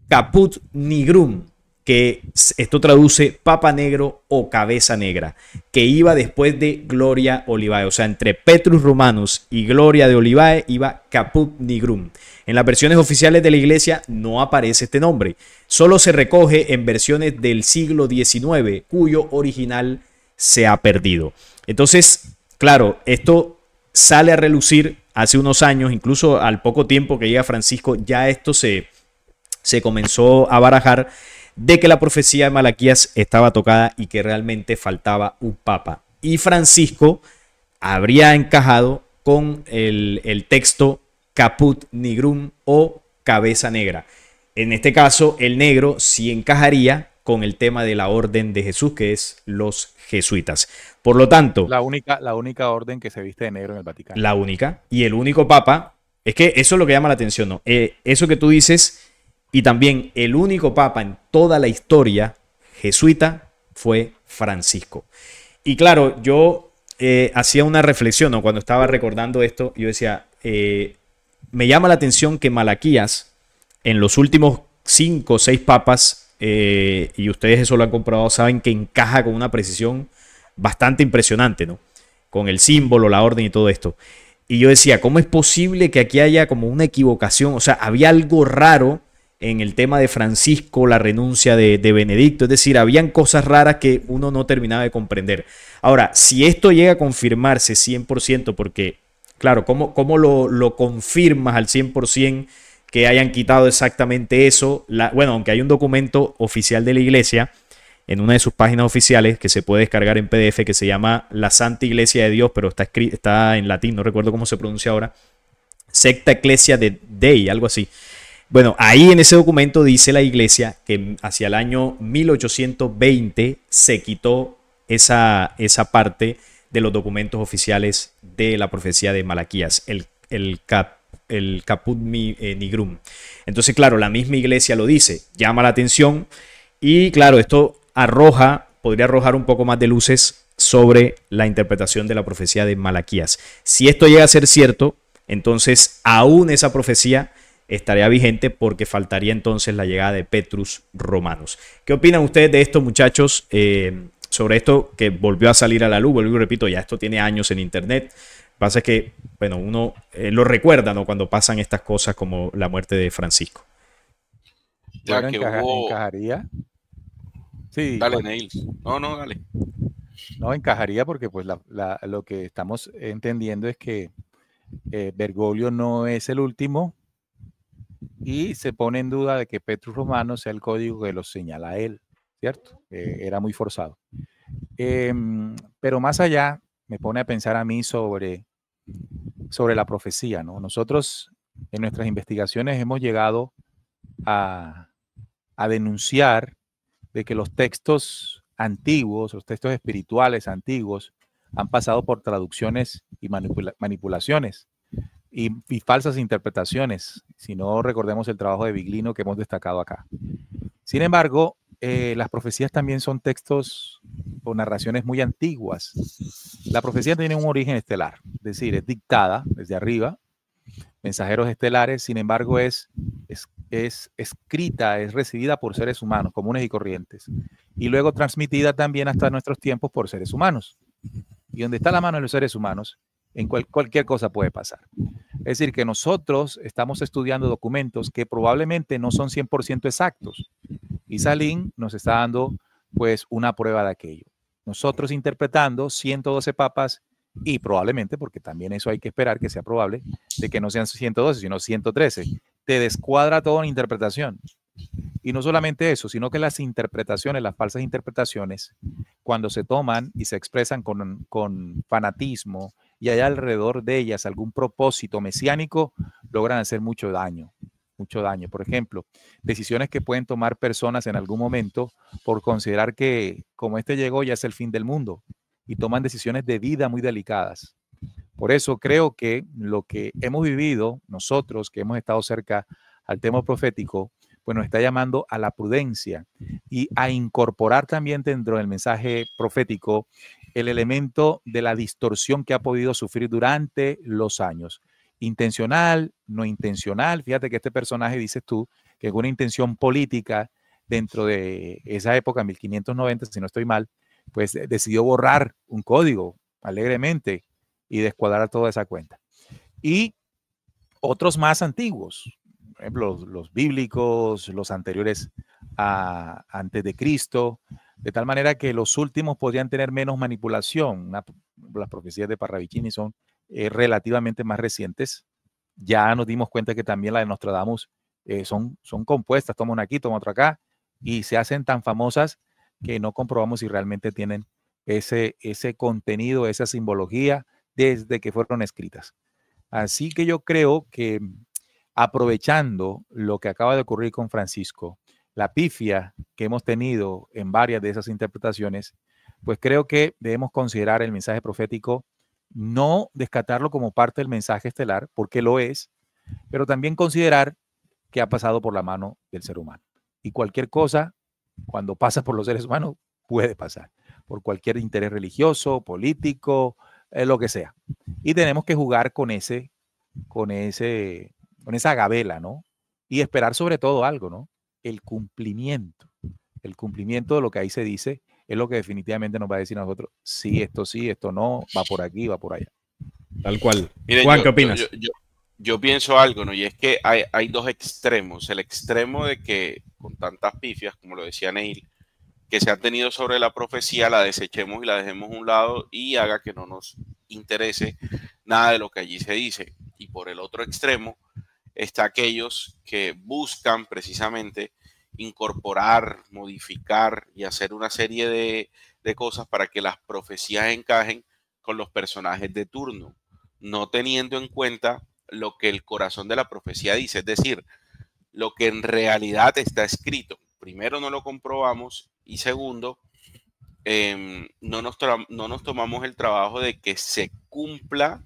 Caput Nigrum, que esto traduce Papa Negro o Cabeza Negra, que iba después de Gloria Olivae. O sea, entre Petrus Romanus y Gloria de Olivae iba Caput Nigrum. En las versiones oficiales de la iglesia no aparece este nombre. Solo se recoge en versiones del siglo XIX, cuyo original se ha perdido. Entonces, claro, esto sale a relucir hace unos años, incluso al poco tiempo que llega Francisco, ya esto se comenzó a barajar, de que la profecía de Malaquías estaba tocada y que realmente faltaba un papa. Y Francisco habría encajado con el texto Caput Nigrum o Cabeza Negra. En este caso, el negro sí encajaría con el tema de la orden de Jesús, que es los jesuitas. Por lo tanto, la única orden que se viste de negro en el Vaticano. La única y el único papa. Es que eso es lo que llama la atención, ¿no? Eso que tú dices. Y también el único papa en toda la historia jesuita fue Francisco. Y claro, yo hacía una reflexión, ¿no? Cuando estaba recordando esto, yo decía, me llama la atención que Malaquías, en los últimos 5 o 6 papas, y ustedes eso lo han comprobado, saben que encaja con una precisión bastante impresionante, ¿no? Con el símbolo, la orden y todo esto. Y yo decía, ¿cómo es posible que aquí haya como una equivocación? O sea, había algo raro en el tema de Francisco, la renuncia de Benedicto. Es decir, habían cosas raras que uno no terminaba de comprender. Ahora, si esto llega a confirmarse 100%, porque, claro, ¿cómo lo confirmas al 100% que hayan quitado exactamente eso? Bueno, aunque hay un documento oficial de la iglesia en una de sus páginas oficiales que se puede descargar en PDF, que se llama La Santa Iglesia de Dios, pero está en latín, no recuerdo cómo se pronuncia ahora. Secta Ecclesia Dei, algo así. Bueno, ahí en ese documento dice la iglesia que hacia el año 1820 se quitó esa parte de los documentos oficiales de la profecía de Malaquías, el Caput Nigrum. Entonces, claro, la misma iglesia lo dice, llama la atención y, claro, esto podría arrojar un poco más de luces sobre la interpretación de la profecía de Malaquías. Si esto llega a ser cierto, entonces aún esa profecía estaría vigente porque faltaría entonces la llegada de Petrus Romanus. ¿Qué opinan ustedes de esto, muchachos? Sobre esto que volvió a salir a la luz, vuelvo y repito, ya esto tiene años en internet. Pasa que, bueno, uno lo recuerda, ¿no? Cuando pasan estas cosas como la muerte de Francisco. Bueno, encajaría. Sí, dale, Neil. No, dale. No, encajaría porque pues lo que estamos entendiendo es que Bergoglio no es el último y se pone en duda de que Petrus Romanus sea el código que lo señala a él, ¿cierto? Era muy forzado. Pero más allá, me pone a pensar a mí sobre la profecía, ¿no? Nosotros en nuestras investigaciones hemos llegado a denunciar de que los textos antiguos, los textos espirituales antiguos, han pasado por traducciones y manipulaciones y falsas interpretaciones, si no recordemos el trabajo de Biglino que hemos destacado acá. Sin embargo, las profecías también son textos o narraciones muy antiguas. La profecía tiene un origen estelar, es decir, es dictada desde arriba, mensajeros estelares, sin embargo es escrita, es recibida por seres humanos comunes y corrientes, y luego transmitida también hasta nuestros tiempos por seres humanos. Y donde está la mano de los seres humanos, en cualquier cosa puede pasar. Es decir, que nosotros estamos estudiando documentos que probablemente no son 100% exactos. Y Salín nos está dando pues una prueba de aquello. Nosotros interpretando 112 papas y probablemente, porque también eso hay que esperar que sea probable, de que no sean 112, sino 113. Te descuadra toda una interpretación. Y no solamente eso, sino que las interpretaciones, las falsas interpretaciones, cuando se toman y se expresan con fanatismo y hay alrededor de ellas algún propósito mesiánico, logran hacer mucho daño. Mucho daño. Por ejemplo, decisiones que pueden tomar personas en algún momento por considerar que como este llegó ya es el fin del mundo y toman decisiones de vida muy delicadas. Por eso creo que lo que hemos vivido nosotros, que hemos estado cerca al tema profético, pues nos está llamando a la prudencia y a incorporar también dentro del mensaje profético el elemento de la distorsión que ha podido sufrir durante los años. Intencional, no intencional. Fíjate que este personaje, dices tú, que con una intención política dentro de esa época, 1590, si no estoy mal, pues decidió borrar un código alegremente y descuadrar toda esa cuenta. Y otros más antiguos, por ejemplo, los bíblicos, los anteriores a antes de Cristo, de tal manera que los últimos podrían tener menos manipulación. Las profecías de Parravicini son relativamente más recientes. Ya nos dimos cuenta que también las de Nostradamus son compuestas, toma una aquí, toma otra acá, y se hacen tan famosas que no comprobamos si realmente tienen ese contenido, esa simbología desde que fueron escritas. Así que yo creo que aprovechando lo que acaba de ocurrir con Francisco, la pifia que hemos tenido en varias de esas interpretaciones, pues creo que debemos considerar el mensaje profético, no descartarlo como parte del mensaje estelar, porque lo es, pero también considerar que ha pasado por la mano del ser humano. Y cualquier cosa, cuando pasa por los seres humanos, puede pasar, por cualquier interés religioso, político, lo que sea. Y tenemos que jugar con esa gabela, ¿no? Y esperar sobre todo algo, ¿no? El cumplimiento de lo que ahí se dice es lo que definitivamente nos va a decir a nosotros, sí, esto no, va por aquí, va por allá. Tal cual. Mire, Juan, ¿qué opinas? Yo pienso algo, ¿no? Y es que hay dos extremos. El extremo de que con tantas pifias, como lo decía Neil, que se han tenido sobre la profecía, la desechemos y la dejemos a un lado y haga que no nos interese nada de lo que allí se dice. Y por el otro extremo está aquellos que buscan precisamente incorporar, modificar y hacer una serie de cosas para que las profecías encajen con los personajes de turno, no teniendo en cuenta lo que el corazón de la profecía dice, es decir, lo que en realidad está escrito. Primero, no lo comprobamos y segundo, no nos tomamos el trabajo de que se cumpla,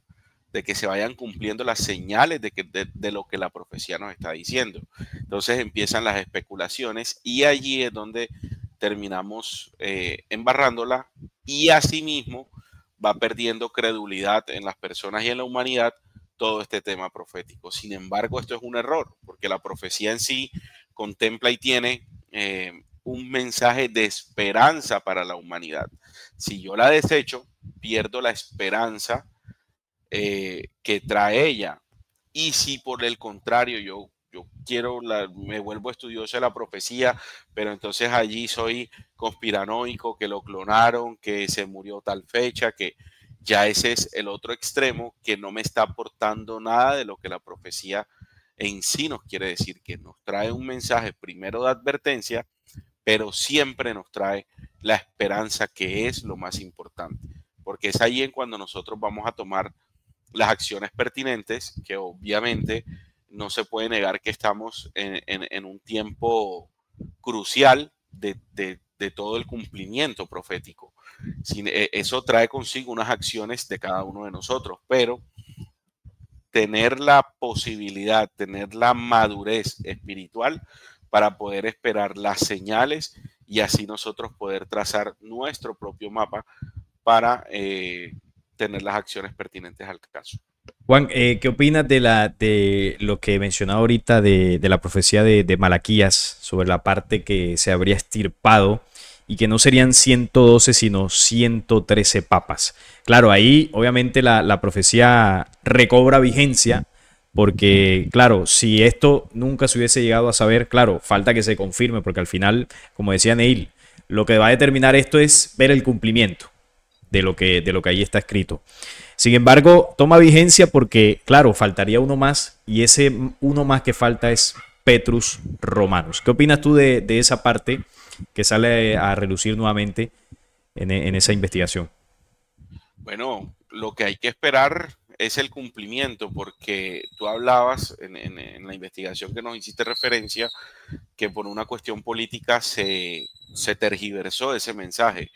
de que se vayan cumpliendo las señales de lo que la profecía nos está diciendo. Entonces empiezan las especulaciones y allí es donde terminamos embarrándola, y asimismo va perdiendo credulidad en las personas y en la humanidad todo este tema profético. Sin embargo, esto es un error, porque la profecía en sí contempla y tiene un mensaje de esperanza para la humanidad. Si yo la desecho, pierdo la esperanza que trae ella. Y si por el contrario yo me vuelvo estudioso de la profecía, pero entonces allí soy conspiranoico, que lo clonaron, que se murió tal fecha, que ya ese es el otro extremo, que no me está aportando nada de lo que la profecía en sí nos quiere decir, que nos trae un mensaje primero de advertencia, pero siempre nos trae la esperanza, que es lo más importante, porque es ahí en cuando nosotros vamos a tomar las acciones pertinentes, que obviamente no se puede negar que estamos en un tiempo crucial de todo el cumplimiento profético. Eso trae consigo unas acciones de cada uno de nosotros, pero tener la posibilidad, tener la madurez espiritual para poder esperar las señales y así nosotros poder trazar nuestro propio mapa para tener las acciones pertinentes al caso. Juan, ¿qué opinas de lo que mencionaba ahorita de la profecía de Malaquías sobre la parte que se habría extirpado y que no serían 112 sino 113 papas? Claro, ahí obviamente la profecía recobra vigencia porque, claro, si esto nunca se hubiese llegado a saber, claro, falta que se confirme porque al final, como decía Neil, lo que va a determinar esto es ver el cumplimiento de lo que ahí está escrito. Sin embargo, toma vigencia porque, claro, faltaría uno más y ese uno más que falta es Petrus Romanus. ¿Qué opinas tú de esa parte que sale a relucir nuevamente en esa investigación? Bueno, lo que hay que esperar es el cumplimiento, porque tú hablabas en la investigación que nos hiciste referencia que por una cuestión política se tergiversó ese mensaje.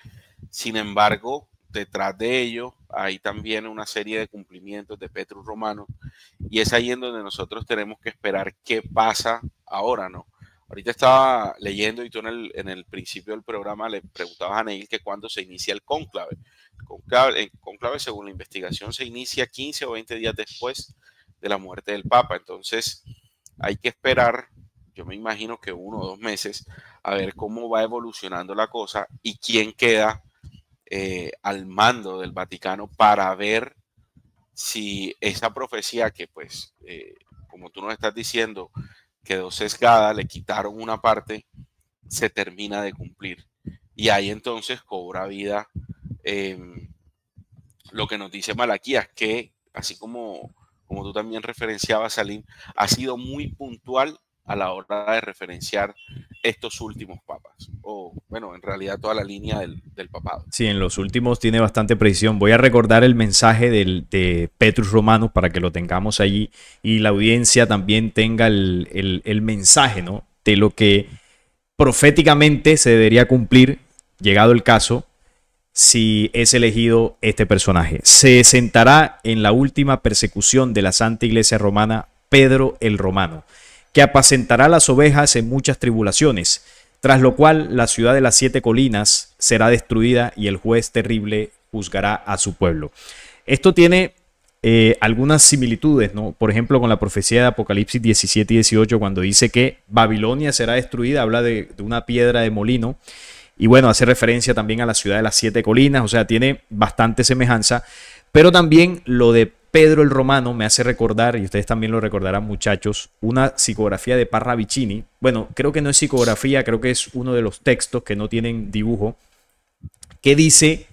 Sin embargo, detrás de ello hay también una serie de cumplimientos de Petrus Romanus, y es ahí en donde nosotros tenemos que esperar qué pasa ahora, ¿no? Ahorita estaba leyendo y tú en el principio del programa le preguntabas a Neil que cuándo se inicia el cónclave. El cónclave, según la investigación, se inicia 15 o 20 días después de la muerte del Papa. Entonces hay que esperar, yo me imagino que 1 o 2 meses, a ver cómo va evolucionando la cosa y quién queda al mando del Vaticano, para ver si esa profecía que, pues, como tú nos estás diciendo, quedó sesgada, le quitaron una parte, se termina de cumplir. Y ahí entonces cobra vida lo que nos dice Malaquías, que así como tú también referenciabas, Salim, ha sido muy puntual a la hora de referenciar estos últimos papas, o bueno, en realidad toda la línea del papado. Sí, en los últimos tiene bastante precisión. Voy a recordar el mensaje de Petrus Romanus para que lo tengamos allí y la audiencia también tenga el mensaje, ¿no?, de lo que proféticamente se debería cumplir, llegado el caso, si es elegido este personaje. Se sentará en la última persecución de la Santa Iglesia Romana Pedro el Romano, que apacentará las ovejas en muchas tribulaciones, tras lo cual la ciudad de las 7 colinas será destruida y el juez terrible juzgará a su pueblo. Esto tiene algunas similitudes, ¿no? Por ejemplo, con la profecía de Apocalipsis 17 y 18, cuando dice que Babilonia será destruida, habla de una piedra de molino. Y bueno, hace referencia también a la ciudad de las 7 colinas, o sea, tiene bastante semejanza. Pero también lo de Pedro el Romano me hace recordar, y ustedes también lo recordarán, muchachos, una psicografía de Parravicini. Bueno, creo que no es psicografía, creo que es uno de los textos que no tienen dibujo, que dice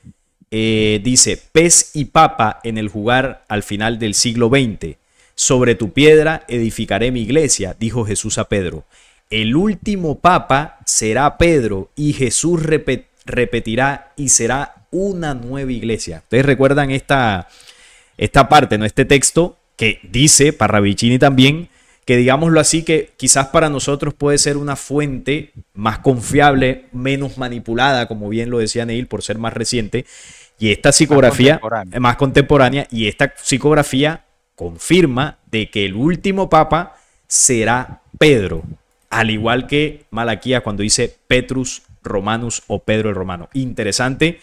pez y papa en el jugar al final del siglo XX. Sobre tu piedra edificaré mi iglesia, dijo Jesús a Pedro. El último papa será Pedro y Jesús repetirá y será una nueva iglesia. Ustedes recuerdan esta parte, ¿no?, este texto que dice Parravicini también, que digámoslo así, que quizás para nosotros puede ser una fuente más confiable, menos manipulada, como bien lo decía Neil, por ser más reciente, y esta psicografía más contemporánea, y esta psicografía confirma de que el último papa será Pedro, al igual que Malaquías cuando dice Petrus Romanus o Pedro el Romano. Interesante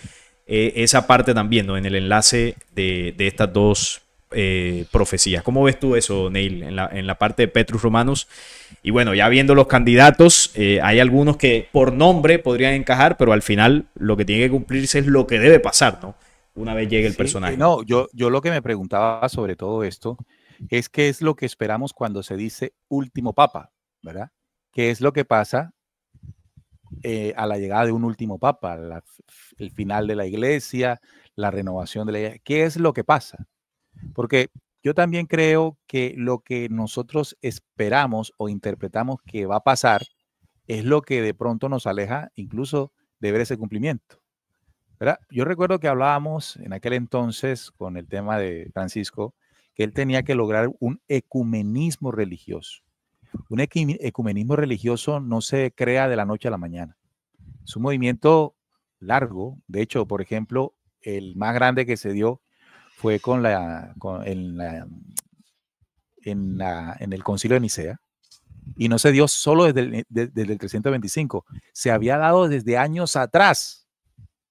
esa parte también, ¿no? En el enlace de estas dos profecías. ¿Cómo ves tú eso, Neil, en la parte de Petrus Romanus? Y bueno, ya viendo los candidatos, hay algunos que por nombre podrían encajar, pero al final lo que tiene que cumplirse es lo que debe pasar, ¿no? Una vez llegue el personaje. No, yo lo que me preguntaba sobre todo esto es qué es lo que esperamos cuando se dice último papa, ¿verdad? ¿Qué es lo que pasa a la llegada de un último papa, el final de la iglesia, la renovación de la iglesia? ¿Qué es lo que pasa? Porque yo también creo que lo que nosotros esperamos o interpretamos que va a pasar es lo que de pronto nos aleja incluso de ver ese cumplimiento, ¿verdad? Yo recuerdo que hablábamos en aquel entonces con el tema de Francisco, que él tenía que lograr un ecumenismo religioso. Un ecumenismo religioso no se crea de la noche a la mañana. Es un movimiento largo. De hecho, por ejemplo, el más grande que se dio fue en el Concilio de Nicea, y no se dio solo desde el 325, se había dado desde años atrás.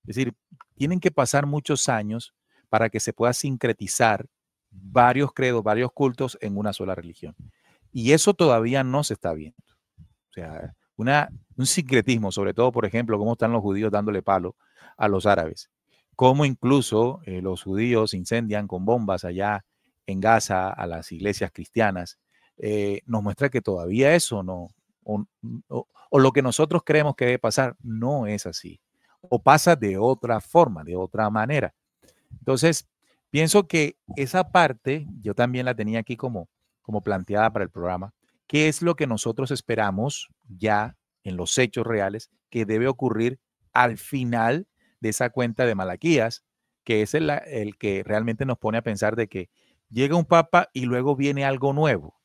Es decir, tienen que pasar muchos años para que se pueda sincretizar varios credos, varios cultos en una sola religión. Y eso todavía no se está viendo. O sea, un sincretismo, sobre todo, por ejemplo, cómo están los judíos dándole palo a los árabes. Cómo incluso los judíos incendian con bombas allá en Gaza a las iglesias cristianas, nos muestra que todavía eso no, o lo que nosotros creemos que debe pasar, no es así. O pasa de otra forma, de otra manera. Entonces, pienso que esa parte, yo también la tenía aquí como planteada para el programa. ¿Qué es lo que nosotros esperamos ya en los hechos reales que debe ocurrir al final de esa cuenta de Malaquías, que es el que realmente nos pone a pensar de que llega un papa y luego viene algo nuevo,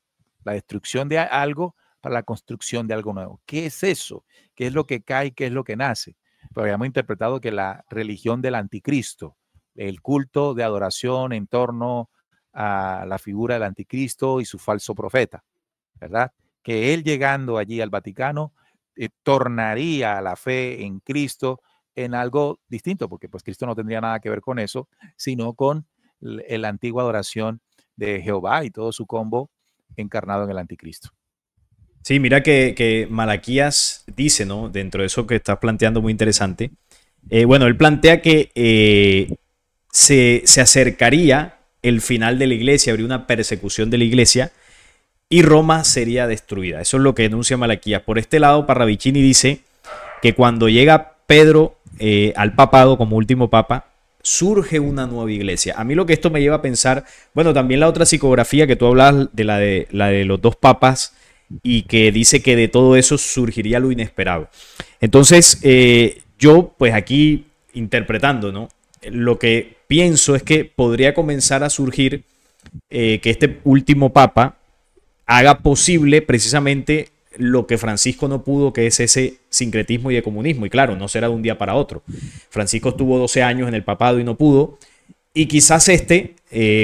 la destrucción de algo para la construcción de algo nuevo? ¿Qué es eso? ¿Qué es lo que cae? ¿Qué es lo que nace? Pero habíamos interpretado que la religión del anticristo, el culto de adoración en torno a la figura del anticristo y su falso profeta, ¿verdad? Que él llegando allí al Vaticano tornaría la fe en Cristo en algo distinto, porque pues Cristo no tendría nada que ver con eso, sino con la antigua adoración de Jehová y todo su combo encarnado en el anticristo. Sí, mira que Malaquías dice, ¿no? Dentro de eso que estás planteando muy interesante. Bueno, él plantea que se acercaría el final de la iglesia, habría una persecución de la iglesia y Roma sería destruida. Eso es lo que denuncia Malaquías. Por este lado, Parravicini dice que cuando llega Pedro al papado como último papa, surge una nueva iglesia. A mí lo que esto me lleva a pensar, bueno, también la otra psicografía que tú hablabas de la de los dos papas y que dice que de todo eso surgiría lo inesperado. Entonces, yo pues aquí interpretando, ¿no? Lo que pienso es que podría comenzar a surgir que este último papa haga posible precisamente lo que Francisco no pudo, que es ese sincretismo y ecumenismo. Y claro, no será de un día para otro. Francisco estuvo 12 años en el papado y no pudo. Y quizás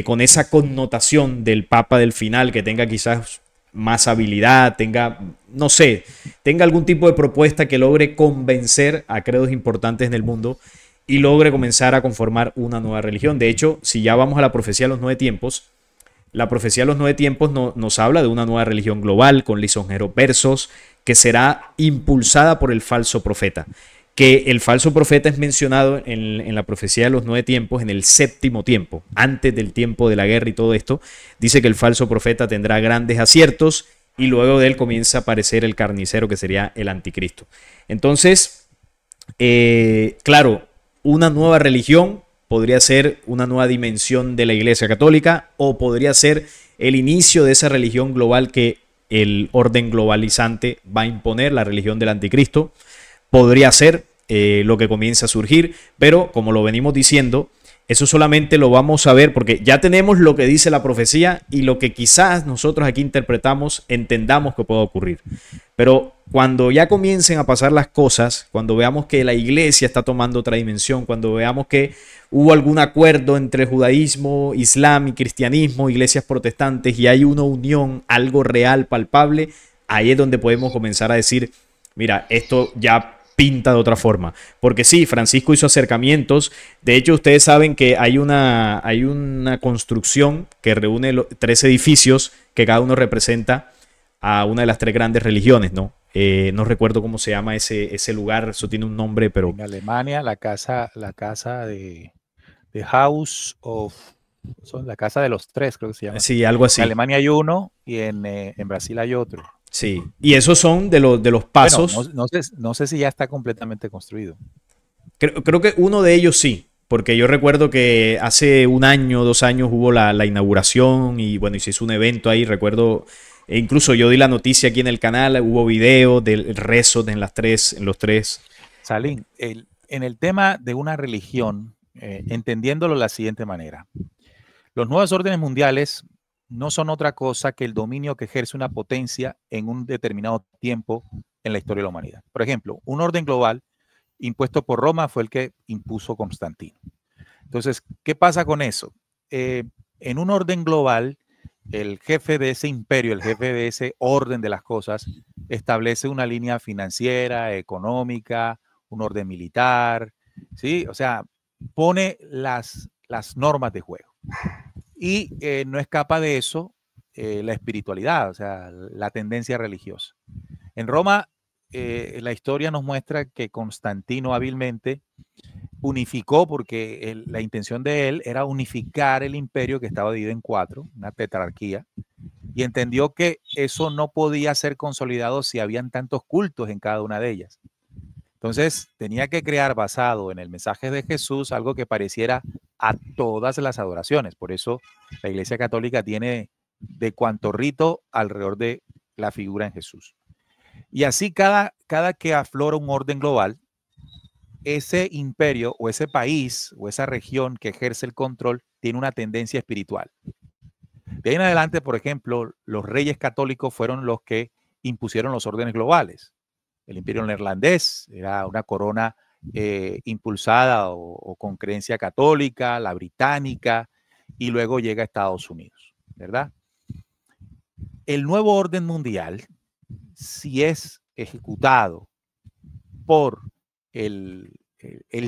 con esa connotación del papa del final, que tenga quizás más habilidad, tenga, no sé, tenga algún tipo de propuesta que logre convencer a credos importantes en el mundo y logre comenzar a conformar una nueva religión. De hecho, si ya vamos a la profecía de los 9 tiempos, la profecía de los 9 tiempos nos habla de una nueva religión global con lisonjeros versos que será impulsada por el falso profeta. Que el falso profeta es mencionado en la profecía de los 9 tiempos en el 7º tiempo, antes del tiempo de la guerra y todo esto. Dice que el falso profeta tendrá grandes aciertos y luego de él comienza a aparecer el carnicero, que sería el anticristo. Entonces, claro, una nueva religión podría ser una nueva dimensión de la Iglesia Católica o podría ser el inicio de esa religión global que el orden globalizante va a imponer, la religión del anticristo. Podría ser lo que comienza a surgir, pero como lo venimos diciendo, Eso solamente lo vamos a ver porque ya tenemos lo que dice la profecía y lo que quizás nosotros aquí interpretamos, entendamos que pueda ocurrir. Pero cuando ya comiencen a pasar las cosas, cuando veamos que la iglesia está tomando otra dimensión, cuando veamos que hubo algún acuerdo entre judaísmo, islam y cristianismo, iglesias protestantes, y hay una unión, algo real, palpable, ahí es donde podemos comenzar a decir, mira, esto ya pinta de otra forma. Porque sí, Francisco hizo acercamientos. De hecho, ustedes saben que hay una construcción que reúne 3 edificios que cada uno representa a una de las 3 grandes religiones, ¿no? No recuerdo cómo se llama ese lugar, eso tiene un nombre, pero... En Alemania, la casa de House of... La casa de los 3, creo que se llama. Sí, algo así. En Alemania hay uno y en Brasil hay otro. Sí, y esos son de los pasos. Bueno, no sé si ya está completamente construido. Creo que uno de ellos sí, porque yo recuerdo que hace 1 año, 2 años hubo la inauguración y bueno, y se hizo un evento ahí, recuerdo, e incluso yo di la noticia aquí en el canal, hubo video del rezo en los 3. Salín, en el tema de una religión, entendiéndolo de la siguiente manera, los nuevos órdenes mundiales no son otra cosa que el dominio que ejerce una potencia en un determinado tiempo en la historia de la humanidad. Por ejemplo, un orden global impuesto por Roma fue el que impuso Constantino. Entonces, ¿qué pasa con eso? En un orden global, el jefe de ese imperio, el jefe de ese orden de las cosas, establece una línea financiera, económica, un orden militar, ¿sí? O sea, pone las normas de juego. Y no escapa de eso la espiritualidad, o sea, la tendencia religiosa. En Roma, la historia nos muestra que Constantino hábilmente unificó, porque la intención de él era unificar el imperio que estaba dividido en 4, una tetrarquía, y entendió que eso no podía ser consolidado si habían tantos cultos en cada una de ellas. Entonces, tenía que crear, basado en el mensaje de Jesús, algo que pareciera a todas las adoraciones. Por eso la Iglesia Católica tiene de cuanto rito alrededor de la figura en Jesús. Y así cada que aflora un orden global, ese imperio o ese país o esa región que ejerce el control tiene una tendencia espiritual. De ahí en adelante, por ejemplo, los reyes católicos fueron los que impusieron los órdenes globales. El imperio neerlandés era una corona impulsada o con creencia católica, la británica, y luego llega a Estados Unidos, ¿verdad? El nuevo orden mundial, si es ejecutado por el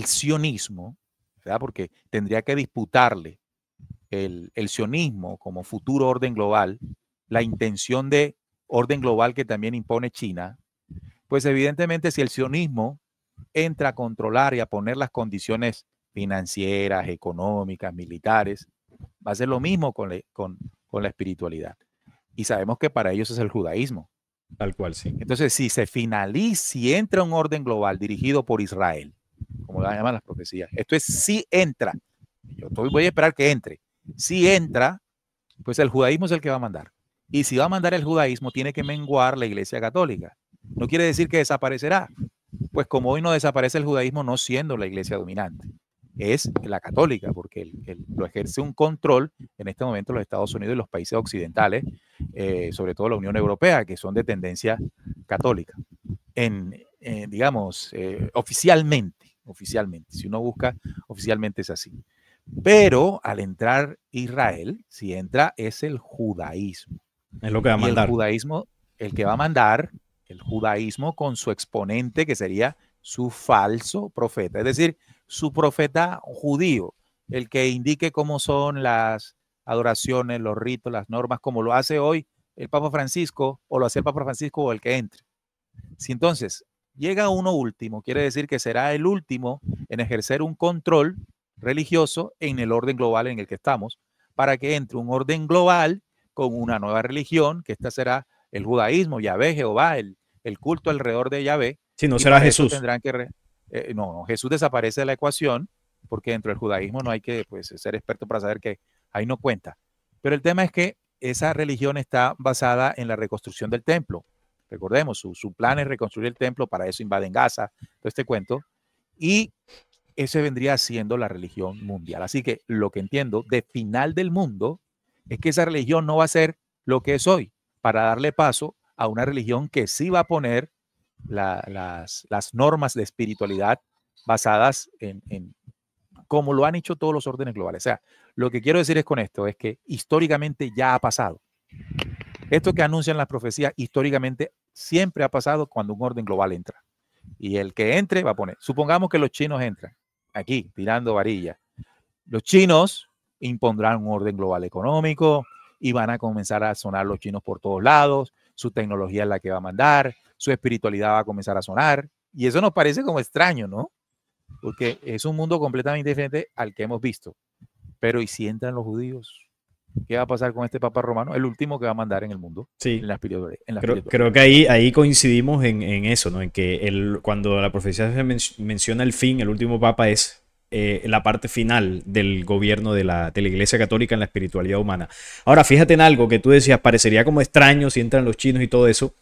sionismo, ¿verdad? Porque tendría que disputarle el sionismo como futuro orden global, la intención de orden global que también impone China, pues evidentemente si el sionismo entra a controlar y a poner las condiciones financieras, económicas, militares, va a ser lo mismo con la espiritualidad. Y sabemos que para ellos es el judaísmo. Tal cual, sí. Entonces, si se finaliza, si entra un orden global dirigido por Israel, como lo llaman las profecías, esto es si entra, yo voy a esperar que entre, si entra, pues el judaísmo es el que va a mandar. Y si va a mandar el judaísmo, tiene que menguar la Iglesia Católica. No quiere decir que desaparecerá, pues como hoy no desaparece el judaísmo no siendo la iglesia dominante, es la católica, porque lo ejerce un control en este momento los Estados Unidos y los países occidentales, sobre todo la Unión Europea, que son de tendencia católica. Digamos, oficialmente, si uno busca, oficialmente es así. Pero al entrar Israel, si entra, es el judaísmo. Es lo que va a mandar. Y el judaísmo, el que va a mandar, el judaísmo con su exponente, que sería su falso profeta, es decir, su profeta judío, el que indique cómo son las adoraciones, los ritos, las normas, como lo hace hoy el Papa Francisco, o lo hace el Papa Francisco o el que entre. Si entonces llega uno último, quiere decir que será el último en ejercer un control religioso en el orden global en el que estamos, para que entre un orden global con una nueva religión, que esta será el judaísmo, Yahvé, Jehová, el culto alrededor de Yahvé. Sí, no será Jesús. Tendrán que no, Jesús desaparece de la ecuación, porque dentro del judaísmo no hay que ser experto para saber que ahí no cuenta. Pero el tema es que esa religión está basada en la reconstrucción del templo. Recordemos, su plan es reconstruir el templo, para eso invaden Gaza, todo este cuento. Y Eso vendría siendo la religión mundial. Así que lo que entiendo de final del mundo es que esa religión no va a ser lo que es hoy, para darle paso a una religión que sí va a poner las normas de espiritualidad basadas en como lo han hecho todos los órdenes globales. O sea, lo que quiero decir es con esto, es que históricamente ya ha pasado. Esto que anuncian las profecías, históricamente siempre ha pasado cuando un orden global entra. Y el que entre va a poner, supongamos que los chinos entran aquí, tirando varilla. Los chinos impondrán un orden global económico y van a comenzar a sonar los chinos por todos lados. Su tecnología es la que va a mandar, su espiritualidad va a comenzar a sonar. Y eso nos parece como extraño, ¿no? Porque es un mundo completamente diferente al que hemos visto. Pero ¿y si entran los judíos? ¿Qué va a pasar con este Papa Romano? El último que va a mandar en el mundo. Sí. En la creo que ahí coincidimos en eso, ¿no? En que cuando la profecía se menciona el fin, el último Papa es la parte final del gobierno de la Iglesia Católica en la espiritualidad humana. Ahora, fíjate en algo que tú decías, parecería como extraño si entran los chinos y todo eso.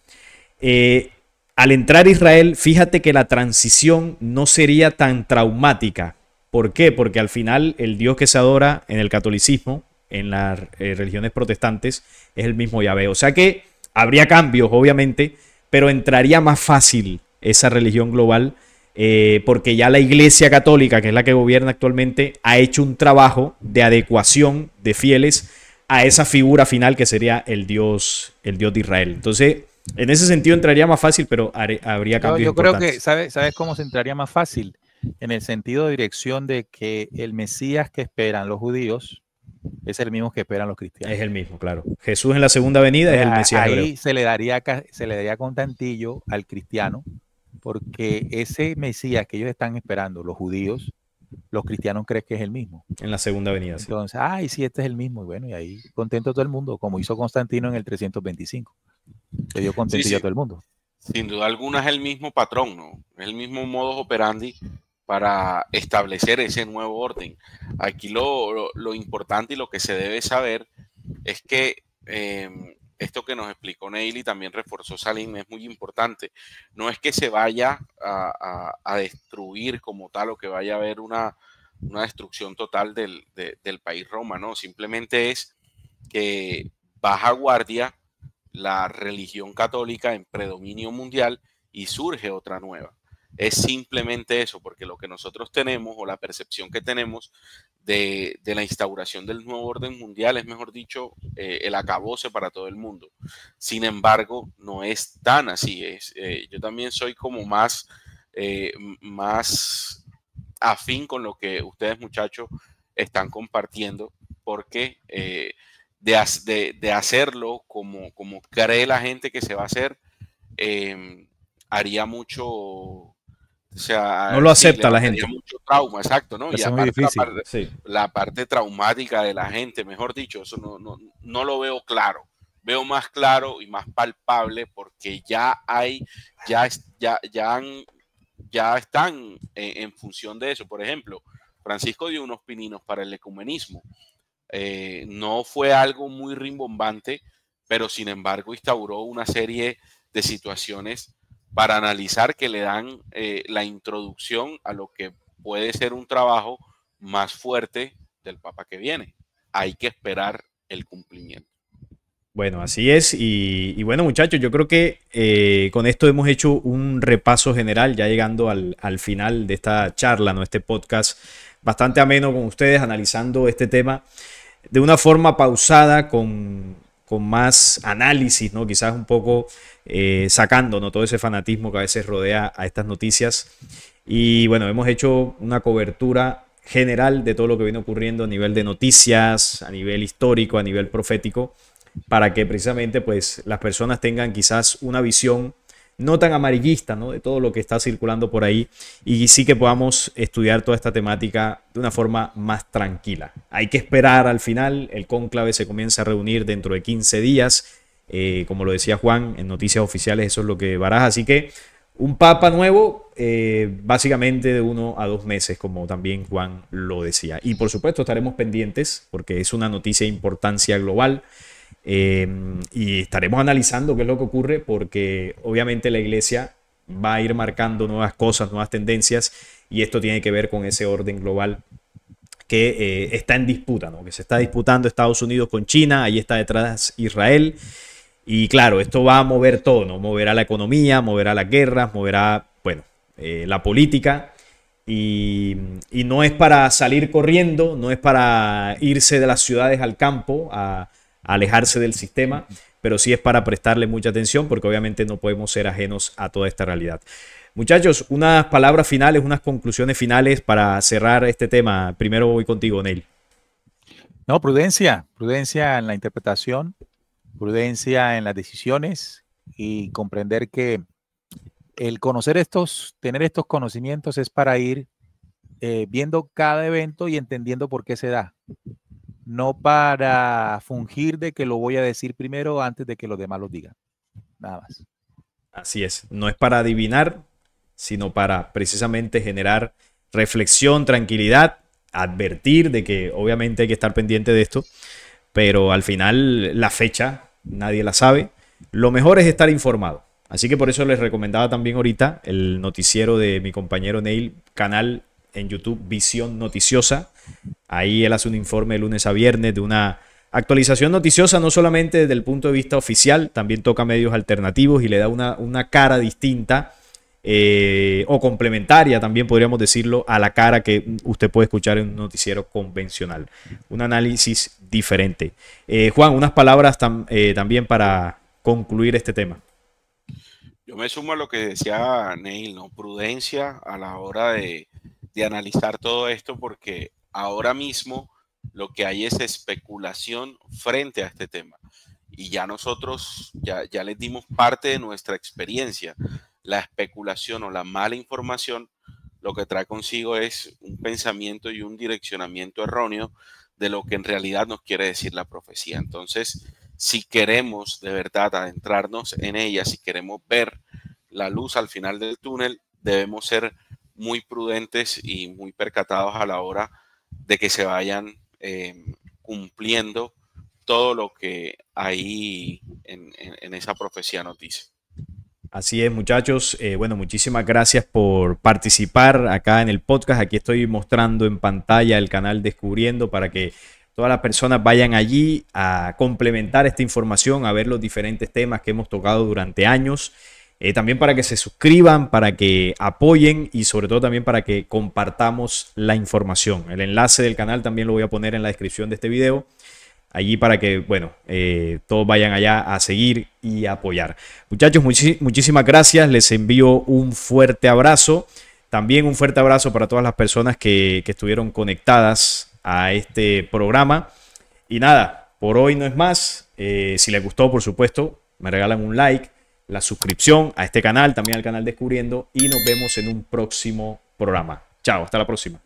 Al entrar Israel, fíjate que la transición no sería tan traumática. ¿Por qué? Porque al final el Dios que se adora en el catolicismo, en las religiones protestantes, es el mismo Yahvé. O sea que habría cambios, obviamente, pero entraría más fácil esa religión global porque ya la Iglesia Católica, que es la que gobierna actualmente, ha hecho un trabajo de adecuación de fieles a esa figura final que sería el Dios de Israel. Entonces, en ese sentido entraría más fácil, pero habría cambios yo creo importantes. que, ¿sabes cómo se entraría más fácil? En el sentido de dirección de que el Mesías que esperan los judíos es el mismo que esperan los cristianos. Es el mismo, claro. Jesús en la segunda venida es el Mesías ahí hebreo. se le daría con tantillo al cristiano, porque ese Mesías que ellos están esperando, los judíos, los cristianos creen que es el mismo. En la segunda venida, Entonces, sí, este es el mismo. Y bueno, y ahí contento todo el mundo, como hizo Constantino en el 325. Le dio contentillo a todo el mundo. Sin duda alguna es el mismo patrón, ¿no? Es el mismo modus operandi para establecer ese nuevo orden. Aquí lo importante y lo que se debe saber es que esto que nos explicó Neil y también reforzó Salim es muy importante. No es que se vaya a destruir como tal o que vaya a haber una destrucción total del país Roma, ¿no? Simplemente es que baja guardia la religión católica en predominio mundial y surge otra nueva. Es simplemente eso, porque lo que nosotros tenemos o la percepción que tenemos de la instauración del nuevo orden mundial es, mejor dicho, el acabose para todo el mundo. Sin embargo, no es tan así. Yo también soy como más afín con lo que ustedes, muchachos, están compartiendo, porque de hacerlo como cree la gente que se va a hacer, haría mucho, o sea, no lo acepta la gente. Mucho trauma, exacto, ¿no? Y aparte la parte traumática de la gente, mejor dicho, eso no lo veo claro. Veo más claro y más palpable porque ya están en función de eso. Por ejemplo, Francisco dio unos pininos para el ecumenismo. No fue algo muy rimbombante, pero sin embargo instauró una serie de situaciones para analizar que le dan la introducción a lo que puede ser un trabajo más fuerte del Papa que viene. Hay que esperar el cumplimiento. Bueno, así es. Y bueno, muchachos, yo creo que con esto hemos hecho un repaso general, ya llegando al final de esta charla, ¿no? Este podcast bastante ameno con ustedes, analizando este tema de una forma pausada, con más análisis, ¿no? Quizás un poco sacando, ¿no? Todo ese fanatismo que a veces rodea a estas noticias. Y bueno, hemos hecho una cobertura general de todo lo que viene ocurriendo a nivel de noticias, a nivel histórico, a nivel profético, para que precisamente pues las personas tengan quizás una visión no tan amarillista, ¿no? De todo lo que está circulando por ahí, y sí que podamos estudiar toda esta temática de una forma más tranquila. Hay que esperar al final. El cónclave se comienza a reunir dentro de 15 días, como lo decía Juan, en noticias oficiales eso es lo que baraja, así que un papa nuevo básicamente de 1 a 2 meses, como también Juan lo decía. Y por supuesto estaremos pendientes porque es una noticia de importancia global. Y estaremos analizando qué es lo que ocurre, porque obviamente la iglesia va a ir marcando nuevas cosas, nuevas tendencias, y esto tiene que ver con ese orden global que está en disputa, ¿no? Que se está disputando Estados Unidos con China, ahí está detrás Israel, y claro, esto va a mover todo, ¿no? Moverá la economía, moverá las guerras, moverá, bueno, la política, y no es para salir corriendo, no es para irse de las ciudades al campo, a alejarse del sistema, pero sí es para prestarle mucha atención, porque obviamente no podemos ser ajenos a toda esta realidad. Muchachos, unas palabras finales, unas conclusiones finales para cerrar este tema. Primero voy contigo, Neil. No, prudencia en la interpretación, prudencia en las decisiones y comprender que el tener estos conocimientos es para ir viendo cada evento y entendiendo por qué se da. No para fungir de que lo voy a decir primero antes de que los demás lo digan. Nada más. Así es, no es para adivinar, sino para precisamente generar reflexión, tranquilidad, advertir de que obviamente hay que estar pendiente de esto, pero al final la fecha nadie la sabe. Lo mejor es estar informado. Así que por eso les recomendaba también ahorita el noticiero de mi compañero Neil, canal en YouTube Visión Noticiosa. Ahí él hace un informe de lunes a viernes de una actualización noticiosa, no solamente desde el punto de vista oficial, también toca medios alternativos y le da una cara distinta o complementaria, también podríamos decirlo, a la cara que usted puede escuchar en un noticiero convencional. Un análisis diferente. Juan, unas palabras también para concluir este tema. Yo me sumo a lo que decía Neil, ¿no? Prudencia a la hora de analizar todo esto, porque ahora mismo lo que hay es especulación frente a este tema. Y ya nosotros ya les dimos parte de nuestra experiencia. La especulación o la mala información lo que trae consigo es un pensamiento y un direccionamiento erróneo de lo que en realidad nos quiere decir la profecía. Entonces, si queremos de verdad adentrarnos en ella, si queremos ver la luz al final del túnel, debemos ser muy prudentes y muy percatados a la hora de que se vayan cumpliendo todo lo que ahí en esa profecía nos dice. Así es, muchachos. Bueno, muchísimas gracias por participar acá en el podcast. Aquí estoy mostrando en pantalla el canal Descubriendo para que todas las personas vayan allí a complementar esta información, a ver los diferentes temas que hemos tocado durante años. También para que se suscriban, para que apoyen y sobre todo también para que compartamos la información. El enlace del canal también lo voy a poner en la descripción de este video. Allí para que, bueno, todos vayan allá a seguir y a apoyar. Muchachos, muchísimas gracias. Les envío un fuerte abrazo. También un fuerte abrazo para todas las personas que estuvieron conectadas a este programa. Y nada, por hoy no es más. Si les gustó, por supuesto, me regalan un like, la suscripción a este canal, también al canal Descubriendo. Y nos vemos en un próximo programa. Chao, hasta la próxima.